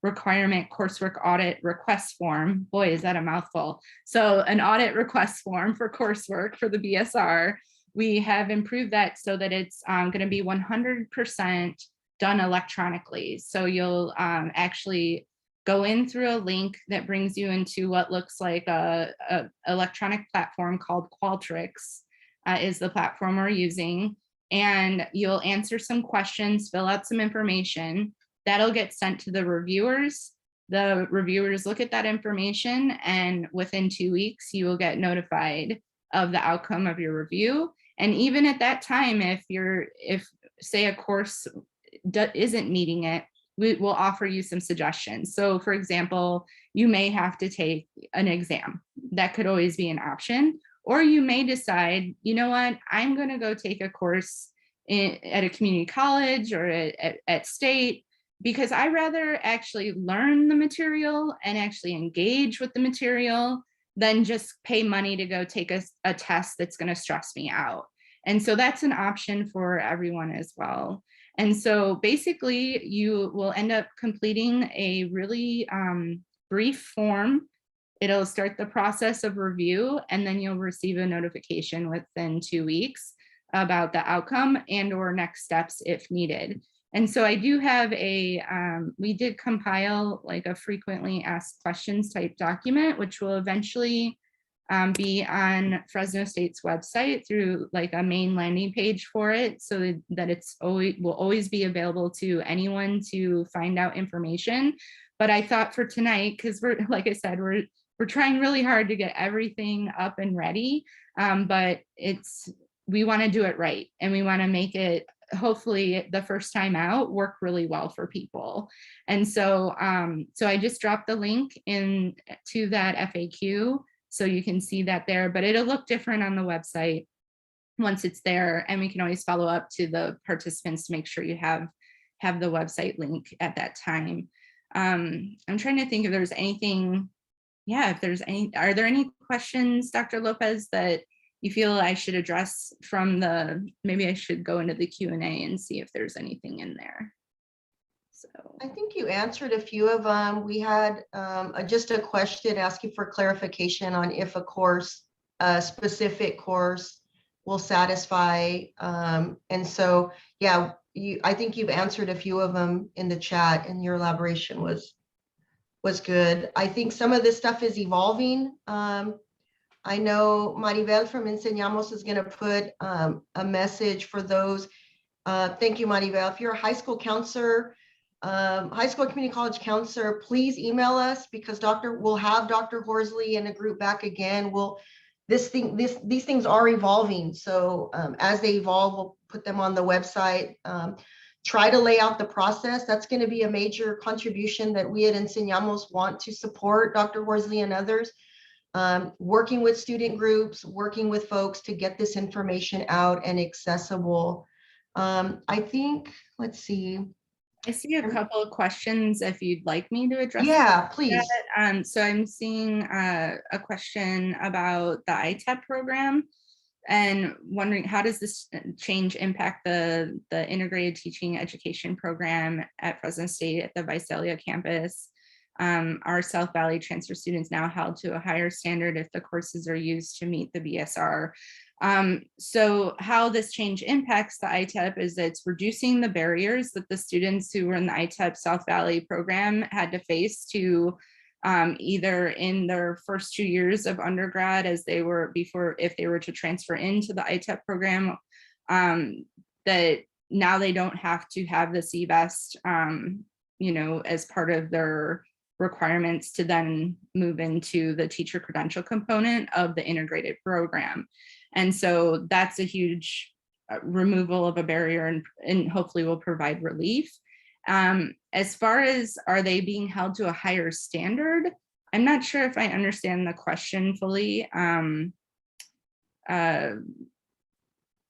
requirement coursework audit request form. Boy, is that a mouthful. So an audit request form for coursework for the BSR. We have improved that so that it's going to be 100% done electronically. So you'll actually go in through a link that brings you into what looks like a electronic platform called Qualtrics is the platform we're using. And you'll answer some questions, fill out some information. That'll get sent to the reviewers. The reviewers look at that information, and within 2 weeks, you will get notified of the outcome of your review. And even at that time, if say a course isn't meeting it, we will offer you some suggestions. So for example, you may have to take an exam. That could always be an option. Or you may decide, you know what, I'm going to go take a course at a community college or at state, because I rather actually learn the material and actually engage with the material than just pay money to go take a test that's going to stress me out. And so that's an option for everyone as well. And so basically you will end up completing a really brief form. It'll start the process of review, and then you'll receive a notification within 2 weeks about the outcome and or next steps if needed. And so I do have we did compile like a frequently asked questions type document, which will eventually be on Fresno State's website through like a main landing page for it, so that it's will always be available to anyone to find out information. But I thought for tonight, because we're, like I said, we're trying really hard to get everything up and ready, but we want to do it right, and we want to make it, hopefully the first time out, work really well for people. And so so I just dropped the link in to that FAQ, so you can see that there, but it'll look different on the website once it's there, and we can always follow up to the participants to make sure you have the website link at that time. I'm trying to think if there's anything, if there's any, are there any questions, Dr. Lopez, that you feel I should address from maybe I should go into the Q&A and see if there's anything in there. So I think you answered a few of them. We had just a question asking for clarification on if a specific course will satisfy. And so, yeah, I think you've answered a few of them in the chat, and your elaboration was good. I think some of this stuff is evolving. I know Maribel from Enseñamos is going to put a message for those. Thank you, Maribel. If you're a high school counselor, high school community college counselor, please email us, because we'll have Dr. Horsley and a group back again. These things are evolving. So as they evolve, we'll put them on the website. Try to lay out the process. That's going to be a major contribution that we at Enseñamos want to support Dr. Horsley and others. Working with student groups, working with folks to get this information out and accessible. I think, let's see. I see a couple of questions if you'd like me to address. Yeah, please. So I'm seeing a question about the ITEP program and wondering, how does this change impact the integrated teaching education program at Fresno State at the Visalia campus? Our South Valley transfer students now held to a higher standard if the courses are used to meet the BSR. So how this change impacts the ITEP is that it's reducing the barriers that the students who were in the ITEP South Valley program had to face to either in their first 2 years of undergrad as they were before, if they were to transfer into the ITEP program, that now they don't have to have the CBEST, as part of their requirements to then move into the teacher credential component of the integrated program. And so that's a huge removal of a barrier and hopefully will provide relief. As far as are they being held to a higher standard, I'm not sure if I understand the question fully.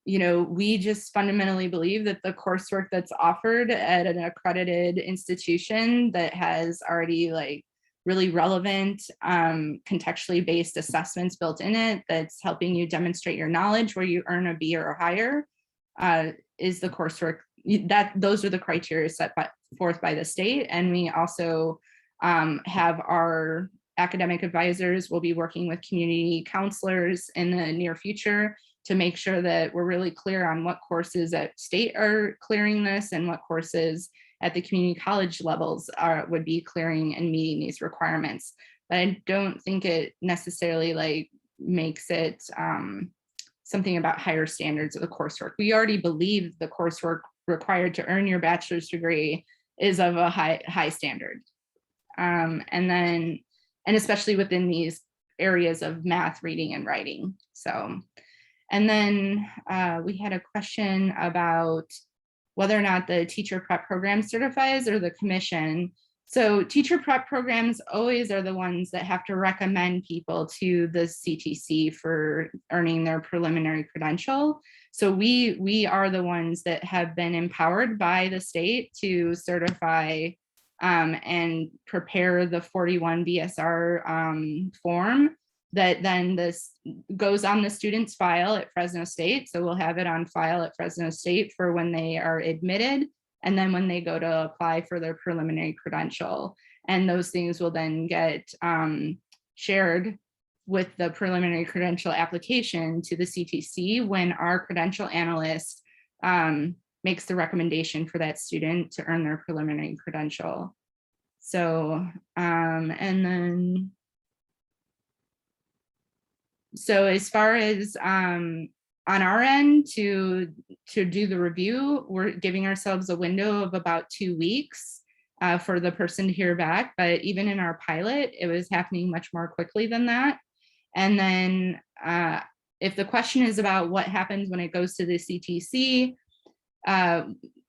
We just fundamentally believe that the coursework that's offered at an accredited institution that has already really relevant, contextually based assessments built in it, that's helping you demonstrate your knowledge where you earn a B or higher, is the coursework. Those are the criteria set forth by the state. And we also have our academic advisors will be working with community counselors in the near future to make sure that we're really clear on what courses at state are clearing this and what courses at the community college levels would be clearing and meeting these requirements. But I don't think it necessarily makes it something about higher standards of the coursework. We already believe the coursework required to earn your bachelor's degree is of a high standard. And especially within these areas of math, reading, and writing. So, and then we had a question about whether or not the teacher prep program certifies or the commission. So teacher prep programs always are the ones that have to recommend people to the CTC for earning their preliminary credential. So we are the ones that have been empowered by the state to certify and prepare the 41 BSR form that then this goes on the student's file at Fresno State. So we'll have it on file at Fresno State for when they are admitted, and then when they go to apply for their preliminary credential. And those things will then get shared with the preliminary credential application to the CTC when our credential analyst makes the recommendation for that student to earn their preliminary credential. So, so as far as on our end to do the review, we're giving ourselves a window of about 2 weeks for the person to hear back. But even in our pilot, it was happening much more quickly than that. And then if the question is about what happens when it goes to the CTC,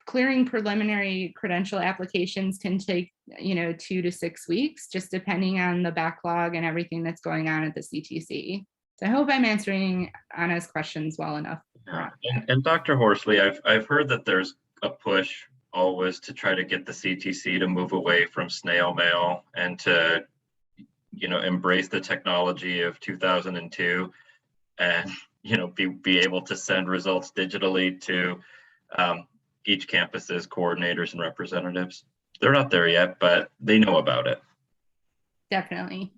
clearing preliminary credential applications can take 2 to 6 weeks, just depending on the backlog and everything that's going on at the CTC. So I hope I'm answering Anna's questions well enough. Yeah. And Dr. Horsley, I've heard that there's a push always to try to get the CTC to move away from snail mail and to embrace the technology of 2002 and be able to send results digitally to each campus's coordinators and representatives. They're not there yet, but they know about it. Definitely.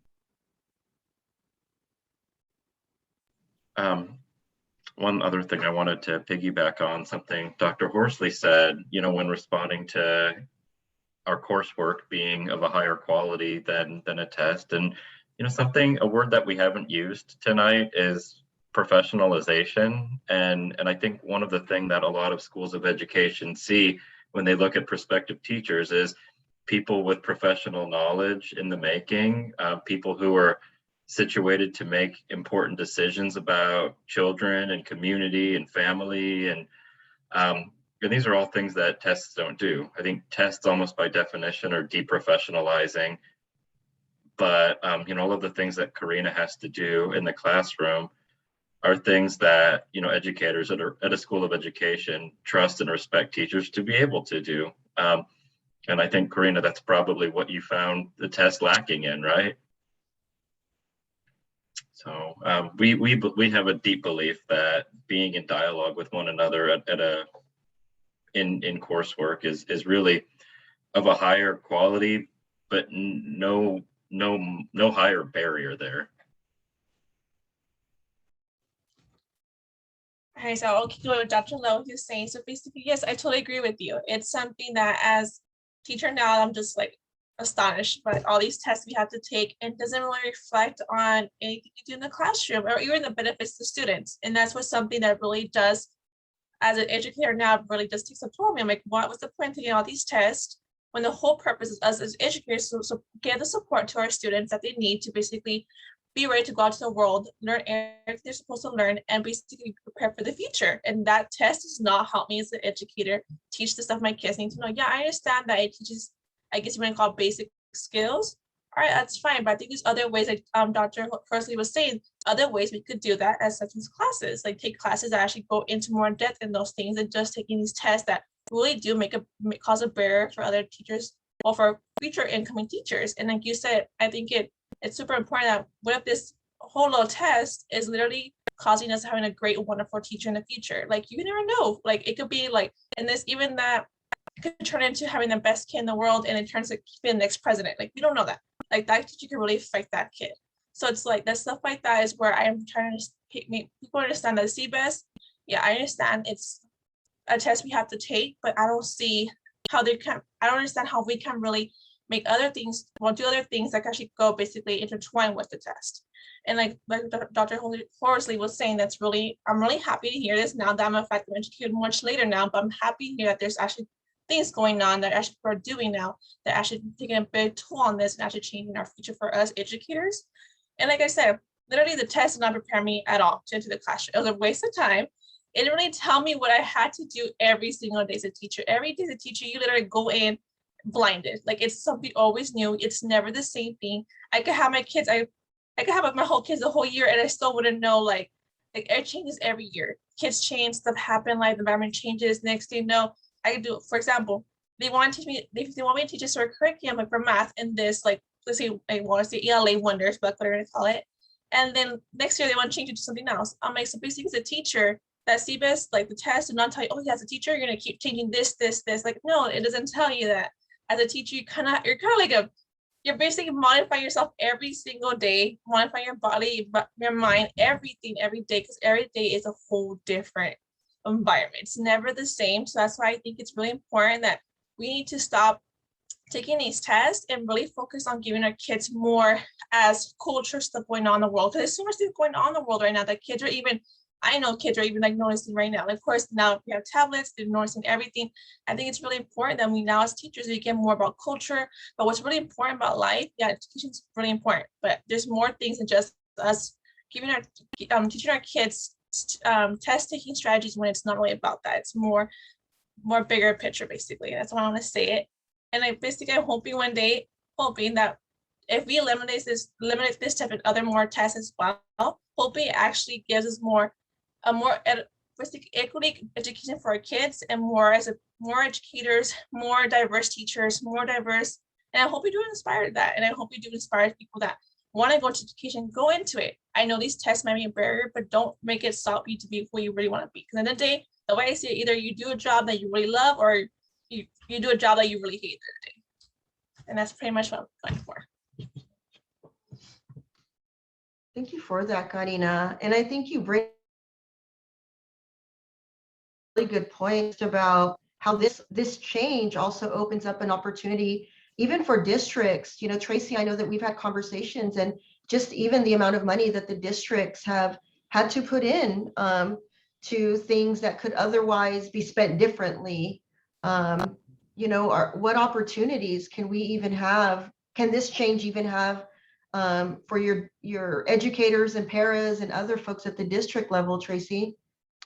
One other thing I wanted to piggyback on something Dr. Horsley said, when responding to our coursework being of a higher quality than a test. And, a word that we haven't used tonight is professionalization. And I think one of the things that a lot of schools of education see when they look at prospective teachers is people with professional knowledge in the making, people who are situated to make important decisions about children and community and family. And these are all things that tests don't do. I think tests almost by definition are deprofessionalizing. But all of the things that Karina has to do in the classroom are things that educators at a school of education trust and respect teachers to be able to do. And I think, Karina, that's probably what you found the test lacking in, right? So we have a deep belief that being in dialogue with one another in coursework is really of a higher quality, but no higher barrier there. Okay, so I'll keep going with Dr. Lowe, he's saying, so basically, yes, I totally agree with you. It's something that as teacher now, I'm just like astonished by all these tests we have to take, and doesn't really reflect on anything you do in the classroom or even the benefits to students. And that's what something that really does, as an educator now, really does take some toll on me. I'm like, what was the point of taking all these tests when the whole purpose is us as educators to give the support to our students that they need to basically be ready to go out to the world, learn everything they're supposed to learn, and basically prepare for the future. And that test does not help me as an educator teach the stuff my kids need to know. Yeah, I understand that it teaches, I guess you might call basic skills. All right, that's fine. But I think there's other ways, like Dr. Horsley was saying, other ways we could do that as such as classes, like take classes that actually go into more depth in those things and just taking these tests that really do cause a barrier for other teachers or for future incoming teachers. And like you said, I think it's super important that what if this whole little test is literally causing us having a great, wonderful teacher in the future? Like, you never know. Like, it could be like, and this, even that could turn into having the best kid in the world, and it turns to being the next president. Like, we don't know that. Like, that teacher can really affect that kid. So it's like that stuff like that is where I'm trying to make people understand that CBEST, yeah, I understand it's a test we have to take, but I don't see how I don't understand how we can really make other things, do other things that actually go basically intertwine with the test. And like Dr. Horsley was saying, I'm really happy to hear this now that I'm a faculty educator much later now, but I'm happy to hear that there's actually things going on that actually people are doing now that actually taking a big toll on this and actually changing our future for us educators. And like I said, literally the test did not prepare me at all to enter the classroom. It was a waste of time. It didn't really tell me what I had to do every single day as a teacher. Every day as a teacher, you literally go in blinded. Like, it's something always new. It's never the same thing. I could have my kids, I could have my whole kids the whole year and I still wouldn't know, like it changes every year. Kids change, stuff happen, like the environment changes. Next thing you know, I do, for example, they want to teach me, they want me to teach a certain curriculum, like for math in this, like, let's say I want to say ELA wonders, but that's what they're going to call it. And then next year they want to change it to something else. I'm like, so basically as a teacher, that CBEST, like the test did not tell you, oh yeah, as a teacher, you're going to keep changing this. Like, no, it doesn't tell you that. As a teacher, you're kind of like you're basically modifying yourself every single day, modifying your body, your mind, everything every day, because every day is a whole different environment. It's never the same. So that's why I think it's really important that we need to stop taking these tests and really focus on giving our kids more as culture stuff going on in the world. Because there's so much stuff going on in the world right now that kids are even, I know kids are even like noticing right now. And of course, now we have tablets, they're noticing everything. I think it's really important that we now as teachers, we get more about culture, but what's really important about life, yeah, education is really important, but there's more things than just us giving our, teaching our kids test taking strategies when it's not really about that. It's more bigger picture, basically. That's why I want to say it. And I basically, I'm hoping one day, that if we eliminate this type of other more tests as well, hoping it actually gives us more equity education for our kids, and more educators, more diverse teachers, more diverse. And I hope we do inspire that. And I hope we do inspire people that want to go to education, go into it. I know these tests might be a barrier, but don't make it stop you to be who you really want to be. Because at the end of the day, the way I see it, either you do a job that you really love, or you do a job that you really hate the day. And that's pretty much what I'm going for. Thank you for that, Karina. And I think you bring really good points about how this change also opens up an opportunity even for districts. You know, Tracy, I know that we've had conversations, and just even the amount of money that the districts have had to put in to things that could otherwise be spent differently. You know, what opportunities can we even have? Can this change even have for your educators and paras and other folks at the district level, Tracy?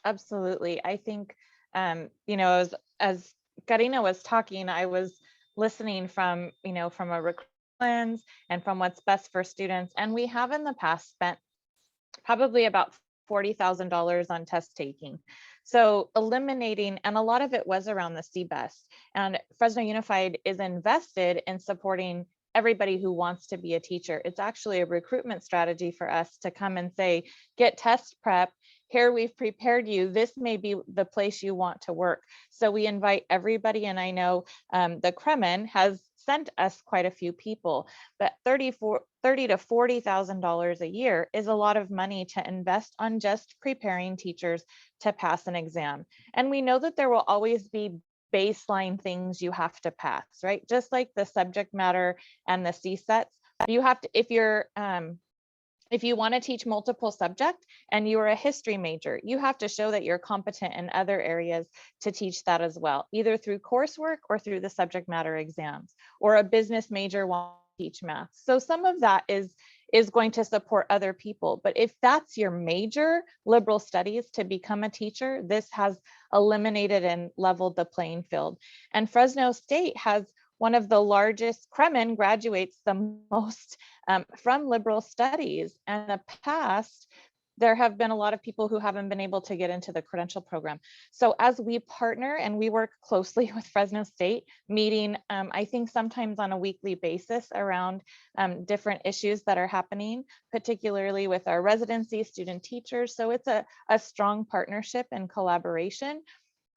Absolutely. I think, you know, as Karina was talking, I was listening from, you know, from a recruitment lens and from what's best for students. And we have in the past spent probably about $40,000 on test taking. So eliminating, and a lot of it was around the CBEST, and Fresno Unified is invested in supporting everybody who wants to be a teacher. It's actually a recruitment strategy for us to come and say, get test prep here we've prepared you, this may be the place you want to work. So we invite everybody, and I know the Kremen has sent us quite a few people, but $30,000 to $40,000 a year is a lot of money to invest on just preparing teachers to pass an exam. And we know that there will always be baseline things you have to pass, right? Just like the subject matter and the CSETs, you have to, if you want to teach multiple subjects and you are a history major, you have to show that you're competent in other areas to teach that as well, either through coursework or through the subject matter exams, or a business major wants to teach math. So some of that is going to support other people. But if that's your major, liberal studies, to become a teacher, this has eliminated and leveled the playing field. And Fresno State has one of the largest, Kremen graduates the most from liberal studies. And in the past, there have been a lot of people who haven't been able to get into the credential program. So as we partner and we work closely with Fresno State, meeting, I think sometimes on a weekly basis around different issues that are happening, particularly with our residency student teachers. So it's a strong partnership and collaboration.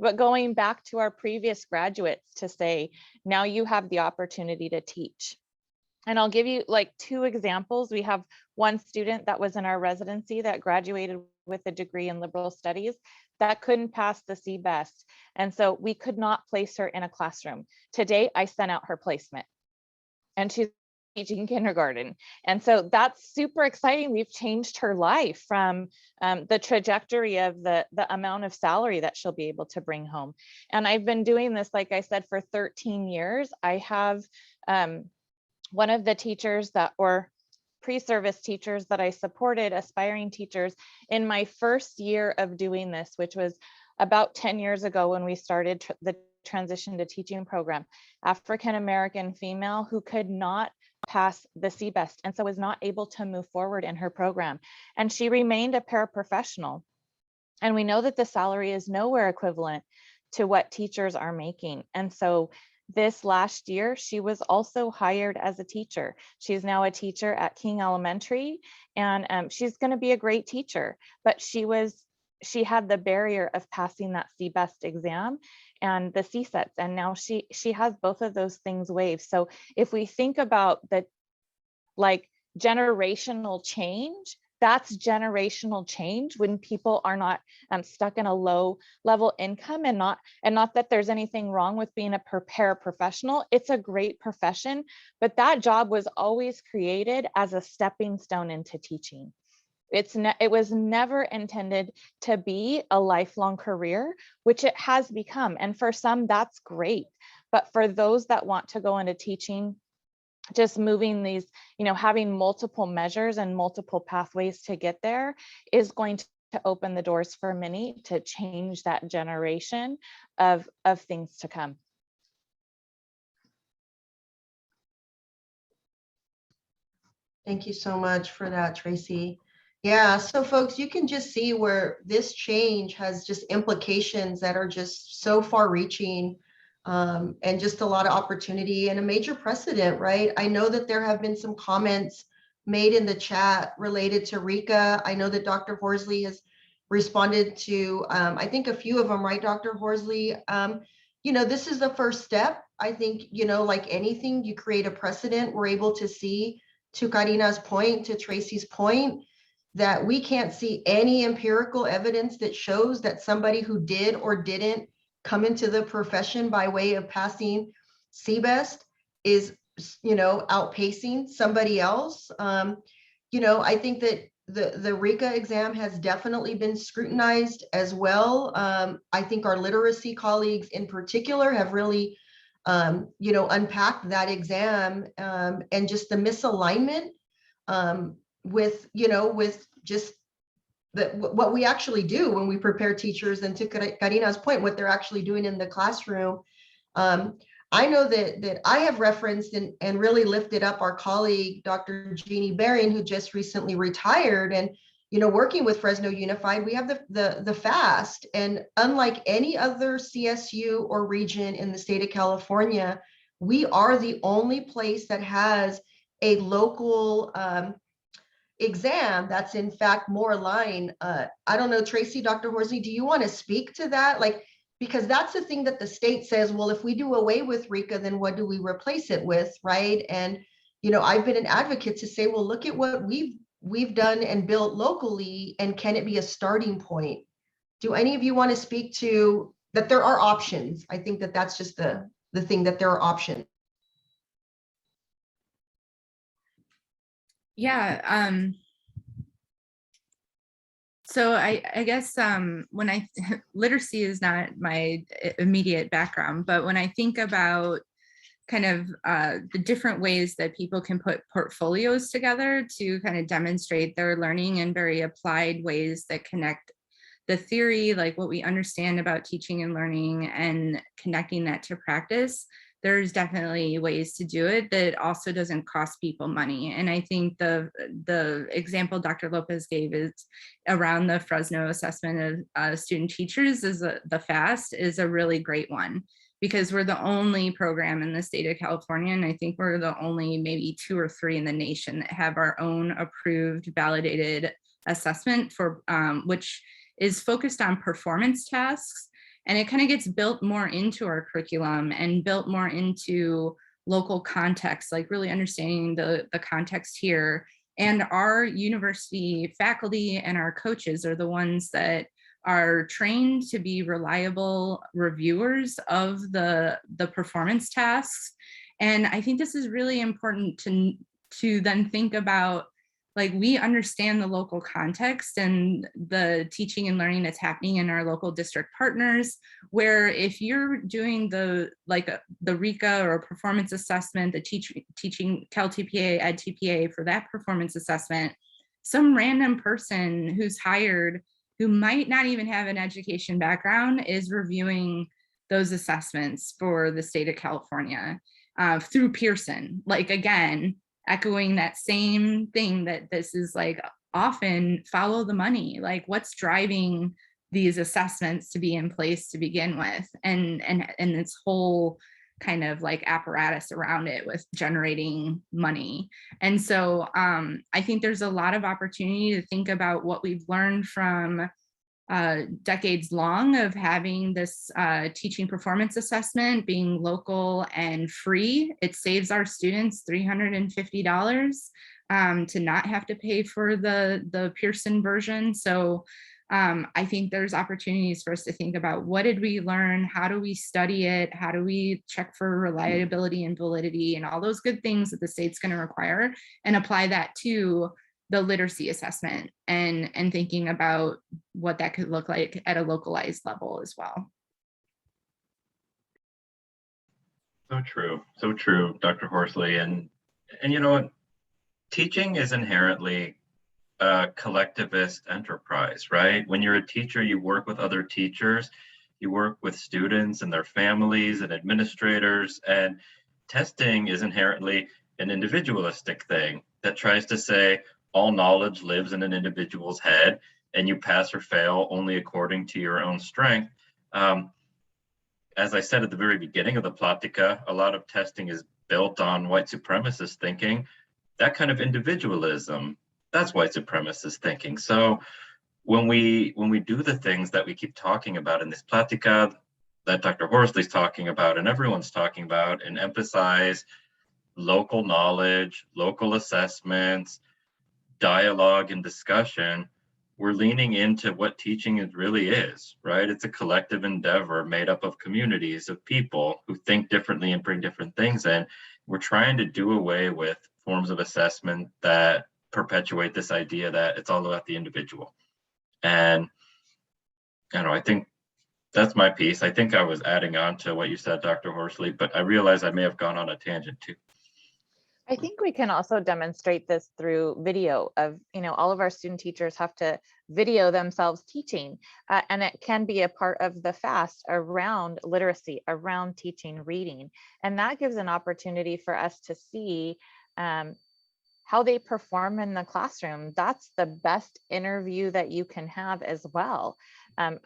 But going back to our previous graduates to say, now you have the opportunity to teach. And I'll give you like 2 examples. We have one student that was in our residency that graduated with a degree in liberal studies that couldn't pass the CBEST. And so we could not place her in a classroom. Today, I sent out her placement and she's teaching kindergarten. And so that's super exciting. We've changed her life from the trajectory of the amount of salary that she'll be able to bring home. And I've been doing this, like I said, for 13 years. I have one of the teachers that, or pre-service teachers that I supported, aspiring teachers, in my first year of doing this, which was about 10 years ago when we started the transition to teaching program, African-American female who could not pass the CBEST and so was not able to move forward in her program. And she remained a paraprofessional. And we know that the salary is nowhere equivalent to what teachers are making. And so this last year, she was also hired as a teacher. She's now a teacher at King Elementary, and she's going to be a great teacher. But she had the barrier of passing that CBEST exam and the CSETs, and now she has both of those things waived. So if we think about the like generational change, that's generational change when people are not stuck in a low level income, and not that there's anything wrong with being a paraprofessional. It's a great profession, but that job was always created as a stepping stone into teaching. It was never intended to be a lifelong career, which it has become. And for some, that's great. But for those that want to go into teaching, just moving these, having multiple measures and multiple pathways to get there is going to open the doors for many to change that generation of things to come. Thank you so much for that, Tracy. Yeah, so folks, you can just see where this change has just implications that are just so far reaching, and just a lot of opportunity and a major precedent, right? I know that there have been some comments made in the chat related to RICA. I know that Dr. Horsley has responded to, I think a few of them, right, Dr. Horsley? This is the first step. I think, like anything, you create a precedent. We're able to see, to Karina's point, to Tracy's point, that we can't see any empirical evidence that shows that somebody who did or didn't come into the profession by way of passing CBEST is, outpacing somebody else. I think that the RICA exam has definitely been scrutinized as well. I think our literacy colleagues in particular have really unpacked that exam, and just the misalignment with just what we actually do when we prepare teachers, and to Karina's point, what they're actually doing in the classroom. I know that I have referenced and really lifted up our colleague, Dr. Jeannie Baring, who just recently retired, and working with Fresno Unified, we have the FAST, and unlike any other CSU or region in the state of California, we are the only place that has a local exam that's in fact more aligned. I don't know, Tracy, Dr. Horsley, do you want to speak to that? Like, because that's the thing that the state says, well, if we do away with RICA, then what do we replace it with, right? And, you know, I've been an advocate to say, well, look at what we've done and built locally, and can it be a starting point? Do any of you want to speak to that there are options? I think that that's just the thing, that there are options. Yeah. So I guess when literacy is not my immediate background, but when I think about kind of the different ways that people can put portfolios together to kind of demonstrate their learning in very applied ways that connect the theory, like what we understand about teaching and learning, and connecting that to practice, there's definitely ways to do it that also doesn't cost people money. And I think the example Dr. Lopez gave is around the Fresno assessment of student teachers, is the FAST is a really great one, because we're the only program in the state of California, and I think we're the only maybe 2 or 3 in the nation that have our own approved, validated assessment for which is focused on performance tasks. And it kind of gets built more into our curriculum and built more into local context, like really understanding the context here. And our university faculty and our coaches are the ones that are trained to be reliable reviewers of the performance tasks. And I think this is really important to then think about, like, we understand the local context and the teaching and learning that's happening in our local district partners, where if you're doing the RICA or performance assessment, the teaching CalTPA, EdTPA for that performance assessment, some random person who's hired who might not even have an education background is reviewing those assessments for the state of California through Pearson. Like, again, echoing that same thing, that this is like often follow the money, like what's driving these assessments to be in place to begin with, and this whole kind of like apparatus around it with generating money. And so I think there's a lot of opportunity to think about what we've learned from decades long of having this teaching performance assessment being local and free. It saves our students $350 to not have to pay for the Pearson version. So I think there's opportunities for us to think about, what did we learn? How do we study it? How do we check for reliability and validity and all those good things that the state's going to require, and apply that to the literacy assessment, and thinking about what that could look like at a localized level as well. So true, Dr. Horsley. And you know what, teaching is inherently a collectivist enterprise, right? When you're a teacher, you work with other teachers, you work with students and their families and administrators, and testing is inherently an individualistic thing that tries to say all knowledge lives in an individual's head and you pass or fail only according to your own strength. As I said at the very beginning of the Plática, a lot of testing is built on white supremacist thinking. That kind of individualism, that's white supremacist thinking. So when we do the things that we keep talking about in this Plática, that Dr. Horsley's talking about and everyone's talking about, and emphasize local knowledge, local assessments, dialogue and discussion, we're leaning into what teaching really is, right? It's a collective endeavor made up of communities of people who think differently and bring different things in. We're trying to do away with forms of assessment that perpetuate this idea that it's all about the individual. And I think that's my piece. I think I was adding on to what you said, Dr. Horsley, but I realize I may have gone on a tangent too. I think we can also demonstrate this through video of, all of our student teachers have to video themselves teaching, and it can be a part of the FAST around literacy, around teaching reading. And that gives an opportunity for us to see how they perform in the classroom. That's the best interview that you can have as well,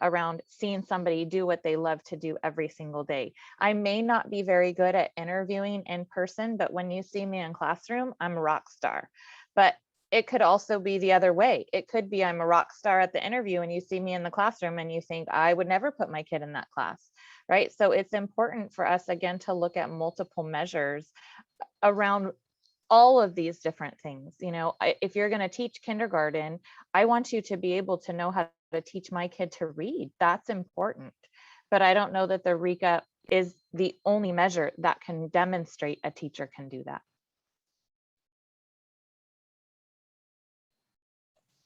around seeing somebody do what they love to do every single day. I may not be very good at interviewing in person, but when you see me in classroom, I'm a rock star. But it could also be the other way. It could be I'm a rock star at the interview and you see me in the classroom and you think I would never put my kid in that class, right? So it's important for us, again, to look at multiple measures around all of these different things. You know, if you're going to teach kindergarten, I want you to be able to know how to teach my kid to read. That's important. But I don't know that the RECA is the only measure that can demonstrate a teacher can do that.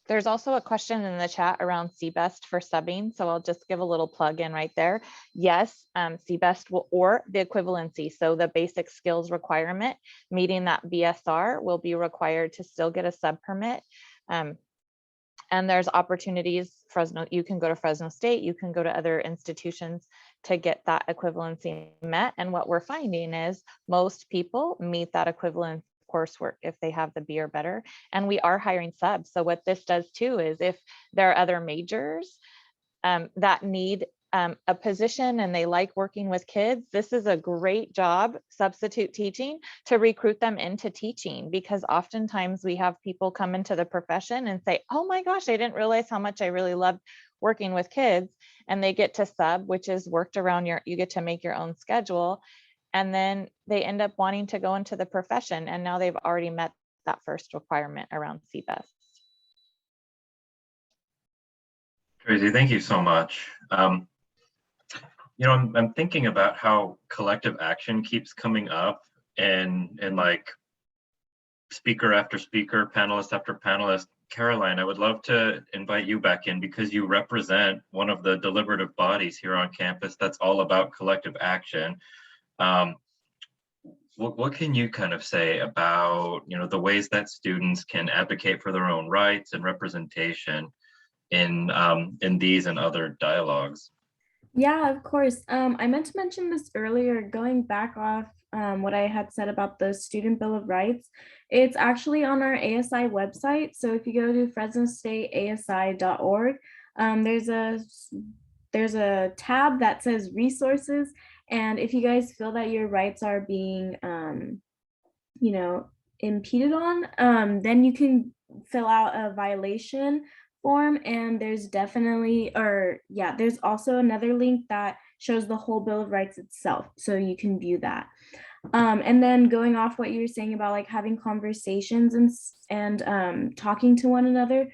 There's also a question in the chat around CBEST for subbing. So I'll just give a little plug in right there. Yes, CBEST will, or the equivalency. So the basic skills requirement, meeting that BSR will be required to still get a sub permit. And there's opportunities, Fresno, you can go to Fresno State, you can go to other institutions to get that equivalency met. And what we're finding is most people meet that equivalent coursework if they have the B or better, and we are hiring subs. So what this does too is if there are other majors that need a position and they like working with kids, this is a great job, substitute teaching, to recruit them into teaching, because oftentimes we have people come into the profession and say, oh my gosh, I didn't realize how much I really loved working with kids, and they get to sub, which is worked around you get to make your own schedule. And then they end up wanting to go into the profession, and now they've already met that first requirement around CBEST. Tracy, thank you so much. You know, I'm thinking about how collective action keeps coming up, and like speaker after speaker, panelist after panelist. Caroline, I would love to invite you back in because you represent one of the deliberative bodies here on campus that's all about collective action. What can you kind of say about, you know, the ways that students can advocate for their own rights and representation in these and other dialogues? Yeah, of course. I meant to mention this earlier, going back off what I had said about the Student Bill of Rights. It's actually on our ASI website. So if you go to fresnostateasi.org, there's a tab that says resources. And if you guys feel that your rights are being, you know, impeded on, then you can fill out a violation form, and there's definitely, there's also another link that shows the whole Bill of Rights itself, so you can view that. And then going off what you were saying about like having conversations and talking to one another,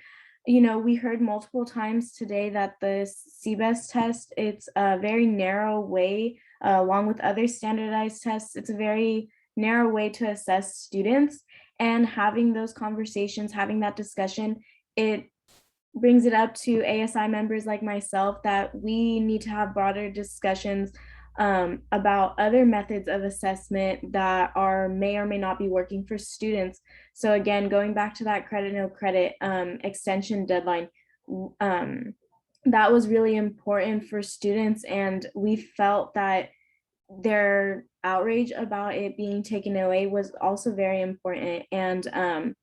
you know, we heard multiple times today that the CBEST test, it's a very narrow way, along with other standardized tests, it's a very narrow way to assess students. And having those conversations, having that discussion, it brings it up to ASI members like myself that we need to have broader discussions about other methods of assessment that may or may not be working for students. So again, going back to that credit, no credit extension deadline, that was really important for students, and we felt that their outrage about it being taken away was also very important. And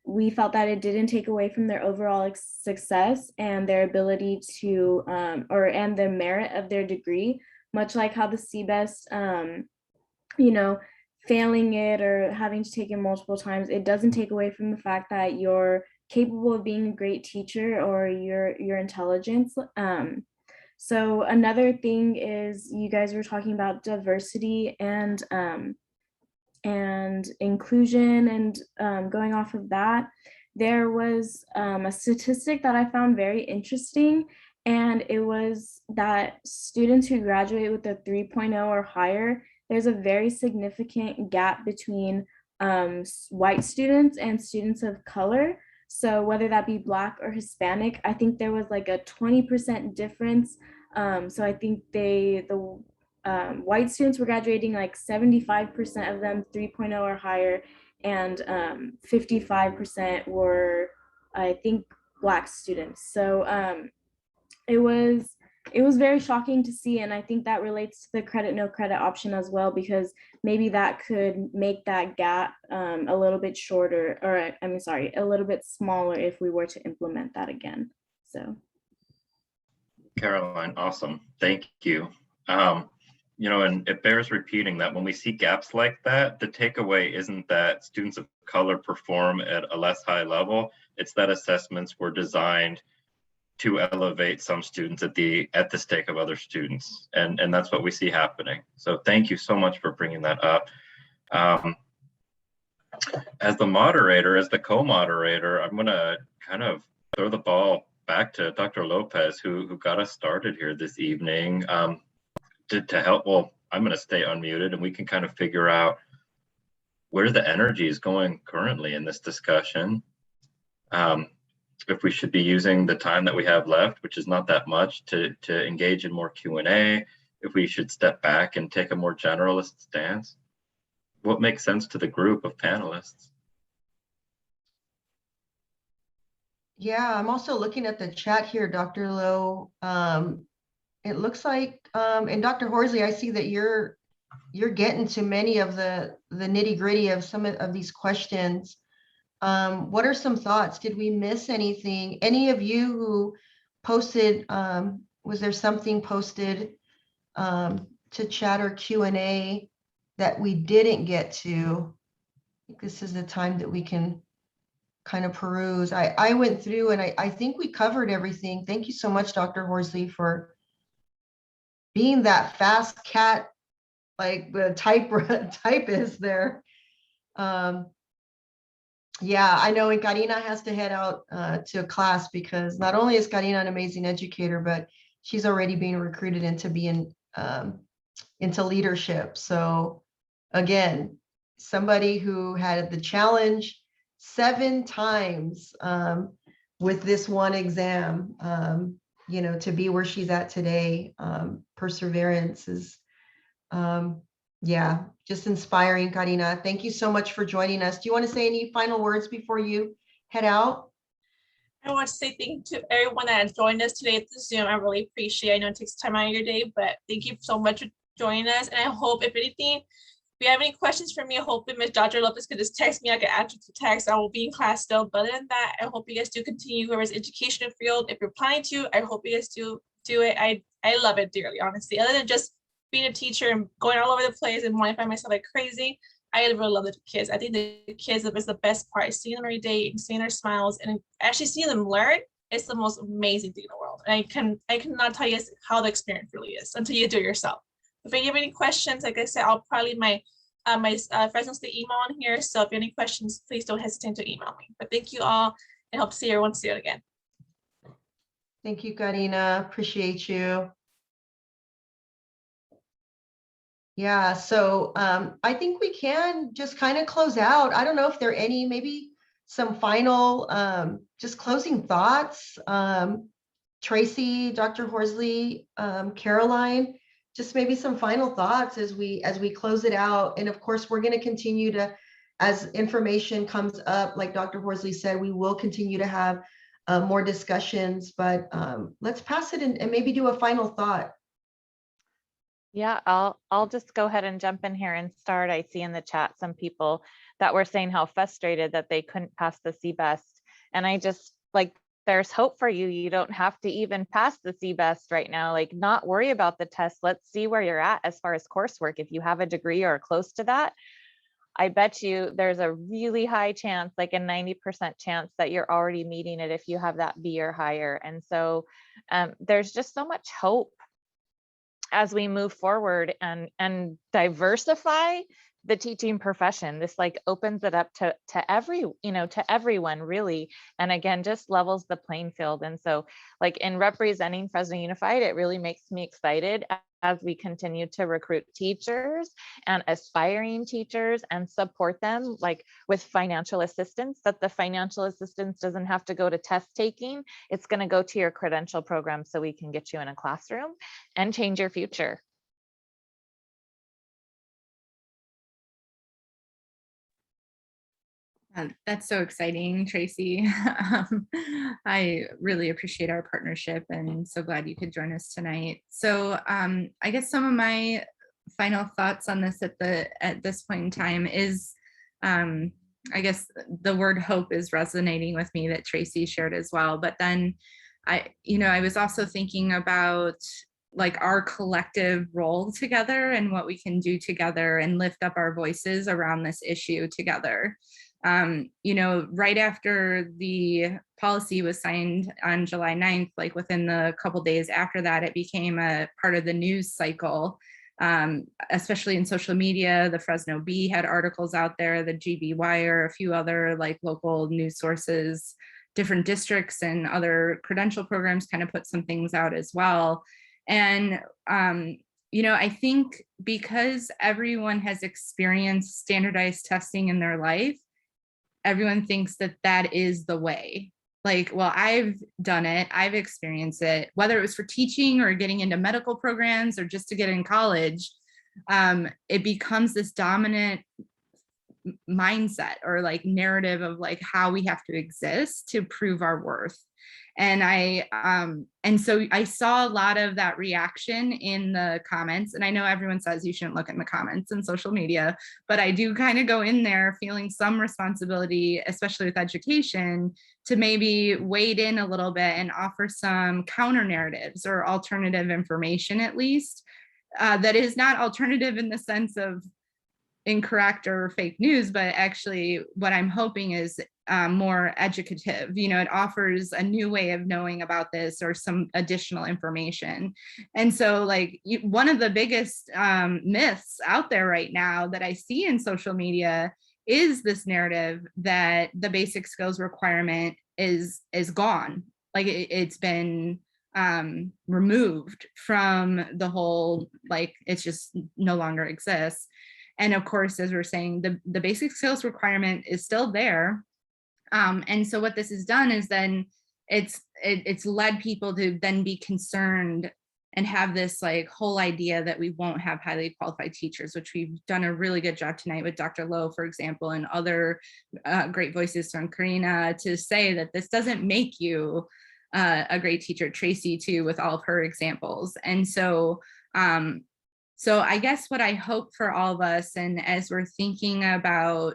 we felt that it didn't take away from their overall success and their ability to, and the merit of their degree, much like how the CBEST, you know, failing it or having to take it multiple times, it doesn't take away from the fact that you're capable of being a great teacher or your intelligence. So another thing is, you guys were talking about diversity and inclusion, and going off of that, there was a statistic that I found very interesting, and it was that students who graduate with a 3.0 or higher, there's a very significant gap between white students and students of color. So whether that be Black or Hispanic, I think there was like a 20% difference. So I think the white students were graduating like 75% of them 3.0 or higher, and 55% were, I think, Black students. So it was very shocking to see, and I think that relates to the credit no credit option as well, because maybe that could make that gap a little bit shorter, or a little bit smaller if we were to implement that again. So Caroline, awesome, thank you. you know, and it bears repeating that when we see gaps like that, the takeaway isn't that students of color perform at a less high level. It's that assessments were designed to elevate some students at the stake of other students. And that's what we see happening. So thank you so much for bringing that up. As the moderator, as the co-moderator, I'm gonna kind of throw the ball back to Dr. Lopez, who got us started here this evening. To help, well, I'm going to stay unmuted and we can kind of figure out where the energy is going currently in this discussion. If we should be using the time that we have left, which is not that much, to engage in more Q&A, if we should step back and take a more generalist stance. What makes sense to the group of panelists? Yeah, I'm also looking at the chat here, Dr. Lowe. It looks like, and Dr. Horsley, I see that you're getting to many of the nitty gritty of some of these questions. What are some thoughts? Did we miss anything? Any of you who posted, was there something posted to chat or Q&A that we didn't get to? I think this is the time that we can kind of peruse. I went through and I think we covered everything. Thank you so much, Dr. Horsley, for being that fast cat, like the typist there. Yeah, I know, and Karina has to head out to a class because not only is Karina an amazing educator, but she's already being recruited into being into leadership. So again, somebody who had the challenge 7 times with this one exam, you know, to be where she's at today, perseverance is, yeah, just inspiring, Karina. Thank you so much for joining us. Do you want to say any final words before you head out? I want to say thank you to everyone that has joined us today at the Zoom. I really appreciate it. I know it takes time out of your day, but thank you so much for joining us. And I hope, if anything, if you have any questions for me, I hope Ms. Dr. Lopez could just text me. I can answer to text. I will be in class still. But other than that, I hope you guys do continue whoever's educational field. If you're planning to, I hope you guys do it. I love it dearly, honestly. Other than just being a teacher and going all over the place and modifying myself like crazy, I really love the kids. I think the kids is the best part. Seeing them every day, seeing their smiles, and actually seeing them learn is the most amazing thing in the world. And I cannot tell you how the experience really is until you do it yourself. If you have any questions, like I said, I'll probably leave my Fresno State email on here. So if you have any questions, please don't hesitate to email me. But thank you all, and hope to see everyone soon again. Thank you, Karina. Appreciate you. Yeah, so I think we can just kind of close out. I don't know if there are any, maybe some final, just closing thoughts. Tracy, Dr. Horsley, Caroline, just maybe some final thoughts as we close it out. And of course, we're going to continue to, as information comes up, like Dr. Horsley said, we will continue to have more discussions, but let's pass it and maybe do a final thought. Yeah, I'll just go ahead and jump in here and start. I see in the chat some people that were saying how frustrated that they couldn't pass the CBEST. And I just, like, there's hope for you. You don't have to even pass the CBEST right now. Like, not worry about the test. Let's see where you're at as far as coursework. If you have a degree or close to that, I bet you there's a really high chance, like a 90% chance, that you're already meeting it if you have that B or higher. And so there's just so much hope as we move forward and diversify the teaching profession. This like opens it up to everyone really. And again, just levels the playing field. And so like in representing Fresno Unified, it really makes me excited as we continue to recruit teachers and aspiring teachers and support them like with financial assistance, that the financial assistance doesn't have to go to test taking. It's going to go to your credential program so we can get you in a classroom and change your future. That's so exciting, Tracy. I really appreciate our partnership and so glad you could join us tonight. So I guess some of my final thoughts on this at this point in time is, I guess the word hope is resonating with me that Tracy shared as well. But then I was also thinking about like our collective role together and what we can do together and lift up our voices around this issue together. You know, right after the policy was signed on July 9th, like within the couple days after that, it became a part of the news cycle, especially in social media. The Fresno Bee had articles out there, the GB Wire, a few other like local news sources, different districts and other credential programs kind of put some things out as well. And, you know, I think because everyone has experienced standardized testing in their life, everyone thinks that that is the way. Like, well, I've done it, I've experienced it, whether it was for teaching or getting into medical programs or just to get in college, it becomes this dominant mindset or like narrative of like how we have to exist to prove our worth. And so I saw a lot of that reaction in the comments, and I know everyone says you shouldn't look in the comments in social media, but I do kind of go in there feeling some responsibility, especially with education, to maybe wade in a little bit and offer some counter narratives or alternative information, at least, that is not alternative in the sense of incorrect or fake news, but actually what I'm hoping is more educative. You know, it offers a new way of knowing about this or some additional information. And so like one of the biggest myths out there right now that I see in social media is this narrative that the basic skills requirement is gone. Like it's been removed from the whole, like it's just no longer exists. And of course, as we're saying, the basic skills requirement is still there. And so what this has done is then it's led people to then be concerned and have this like whole idea that we won't have highly qualified teachers, which we've done a really good job tonight with Dr. Lowe, for example, and other great voices from Karina to say that this doesn't make you a great teacher. Tracy too, with all of her examples. And so so I guess what I hope for all of us, and as we're thinking about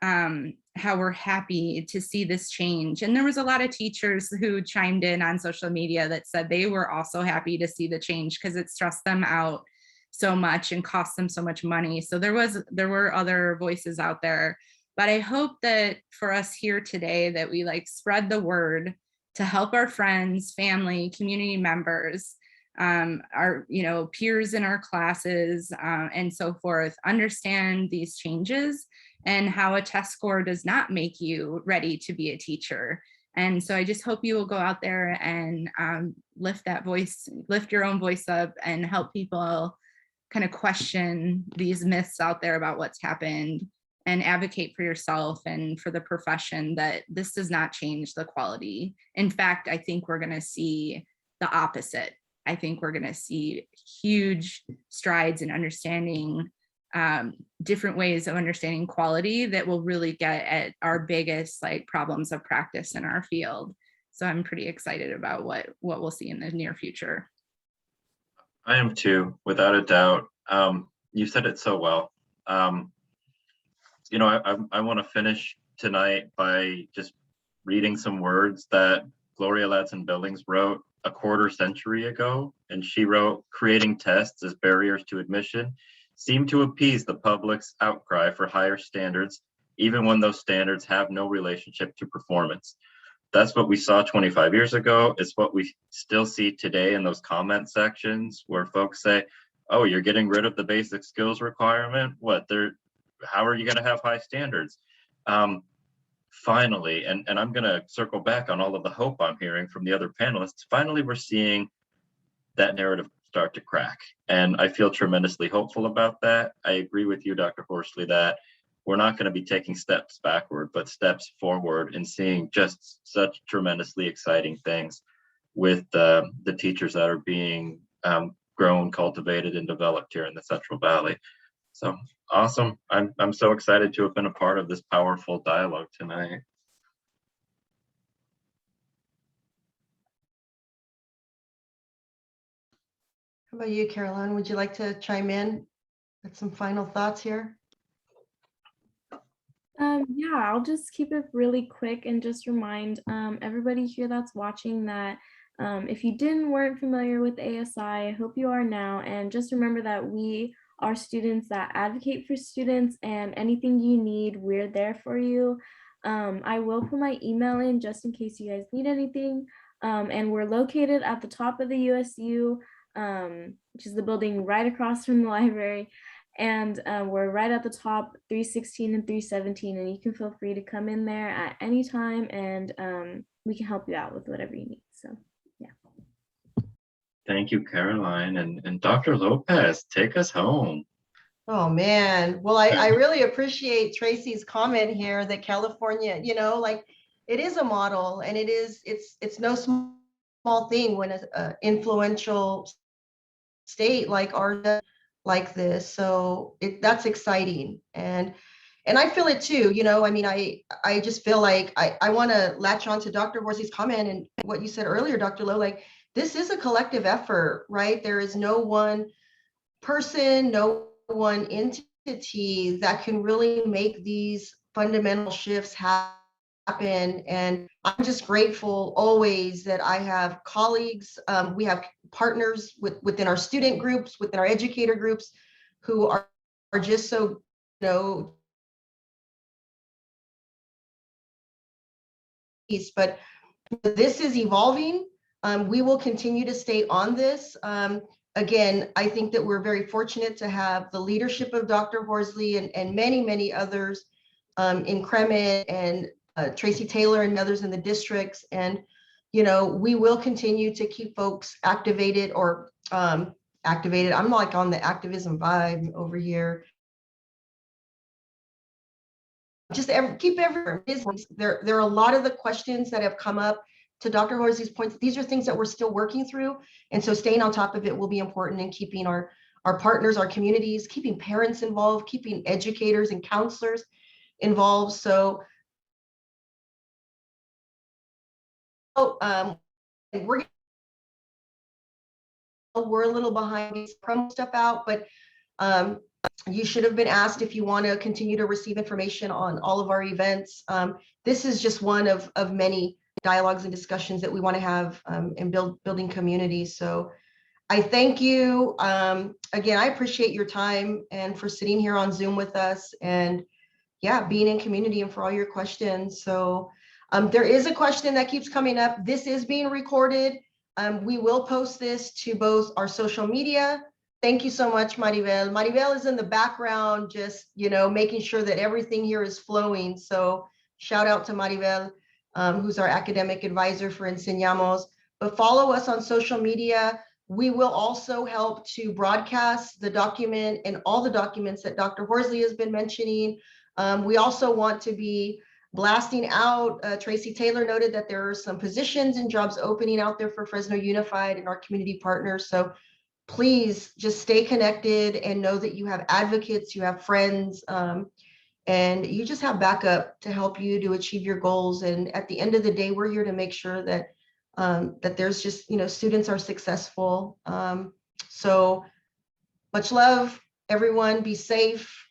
how we're happy to see this change, and there was a lot of teachers who chimed in on social media that said they were also happy to see the change because it stressed them out so much and cost them so much money. So there were other voices out there, but I hope that for us here today that we like spread the word to help our friends, family, community members, our peers in our classes and so forth, understand these changes and how a test score does not make you ready to be a teacher. And so I just hope you will go out there and lift your own voice up and help people kind of question these myths out there about what's happened and advocate for yourself and for the profession that this does not change the quality. In fact, I think we're going to see the opposite. I think we're going to see huge strides in understanding different ways of understanding quality that will really get at our biggest like problems of practice in our field. So I'm pretty excited about what we'll see in the near future. I am too, without a doubt. You said it so well. You know, I want to finish tonight by just reading some words that Gloria Ladson-Billings wrote a quarter century ago, and she wrote, "Creating tests as barriers to admission seem to appease the public's outcry for higher standards, even when those standards have no relationship to performance." That's what we saw 25 years ago. It's what we still see today in those comment sections where folks say, "Oh, you're getting rid of the basic skills requirement? How are you going to have high standards?" Finally, and I'm going to circle back on all of the hope I'm hearing from the other panelists. Finally, we're seeing that narrative start to crack. And I feel tremendously hopeful about that. I agree with you, Dr. Horsley, that we're not going to be taking steps backward, but steps forward and seeing just such tremendously exciting things with the teachers that are being grown, cultivated, and developed here in the Central Valley. So awesome. I'm so excited to have been a part of this powerful dialogue tonight. How about you, Caroline? Would you like to chime in with some final thoughts here? Yeah, I'll just keep it really quick and just remind everybody here that's watching that If you weren't familiar with ASI, I hope you are now. And just remember that we are students that advocate for students, and anything you need, we're there for you. I will put my email in just in case you guys need anything. And we're located at the top of the USU, which is the building right across from the library. And we're right at the top, 316 and 317, and you can feel free to come in there at any time, and we can help you out with whatever you need. So, yeah. Thank you, Caroline. And Dr. Lopez, take us home. Oh, man. Well, I really appreciate Tracy's comment here that California, like it is a model, and it's no small thing when an influential state like ours does like this. So that's exciting. And I feel it too, I mean, I just feel like I want to latch on to Dr. Horsley's comment and what you said earlier, Dr. Lowe, like this is a collective effort, right? There is no one person, no one entity that can really make these fundamental shifts happen. And I'm just grateful always that I have colleagues, we have partners within our student groups, within our educator groups, who are just so, but this is evolving. We will continue to stay on this. Again, I think that we're very fortunate to have the leadership of Dr. Horsley and many, many others in Kremet and Tracy Taylor and others in the districts. And, we will continue to keep folks activated or activated. I'm like on the activism vibe over here. Just keep everyone busy. There are a lot of the questions that have come up to Dr. Horsley's points. These are things that we're still working through. And so staying on top of it will be important in keeping our partners, our communities, keeping parents involved, keeping educators and counselors involved. So we're a little behind promo stuff out, but you should have been asked if you want to continue to receive information on all of our events. This is just one of many dialogues and discussions that we want to have in building communities. So I thank you. Again, I appreciate your time and for sitting here on Zoom with us, and being in community, and for all your questions. So there is a question that keeps coming up. This is being recorded. We will post this to both our social media. Thank you so much, Maribel. Maribel is in the background, just, making sure that everything here is flowing. So shout out to Maribel, who's our academic advisor for Enseñamos. But follow us on social media. We will also help to broadcast the document and all the documents that Dr. Horsley has been mentioning. We also want to be blasting out. Tracy Taylor noted that there are some positions and jobs opening out there for Fresno Unified and our community partners. So please just stay connected and know that you have advocates, you have friends, and you just have backup to help you to achieve your goals. And at the end of the day, we're here to make sure that that there's just, students are successful. So much love, everyone. Be safe,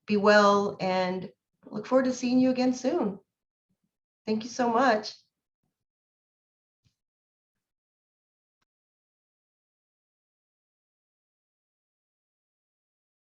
be well, and look forward to seeing you again soon. Thank you so much.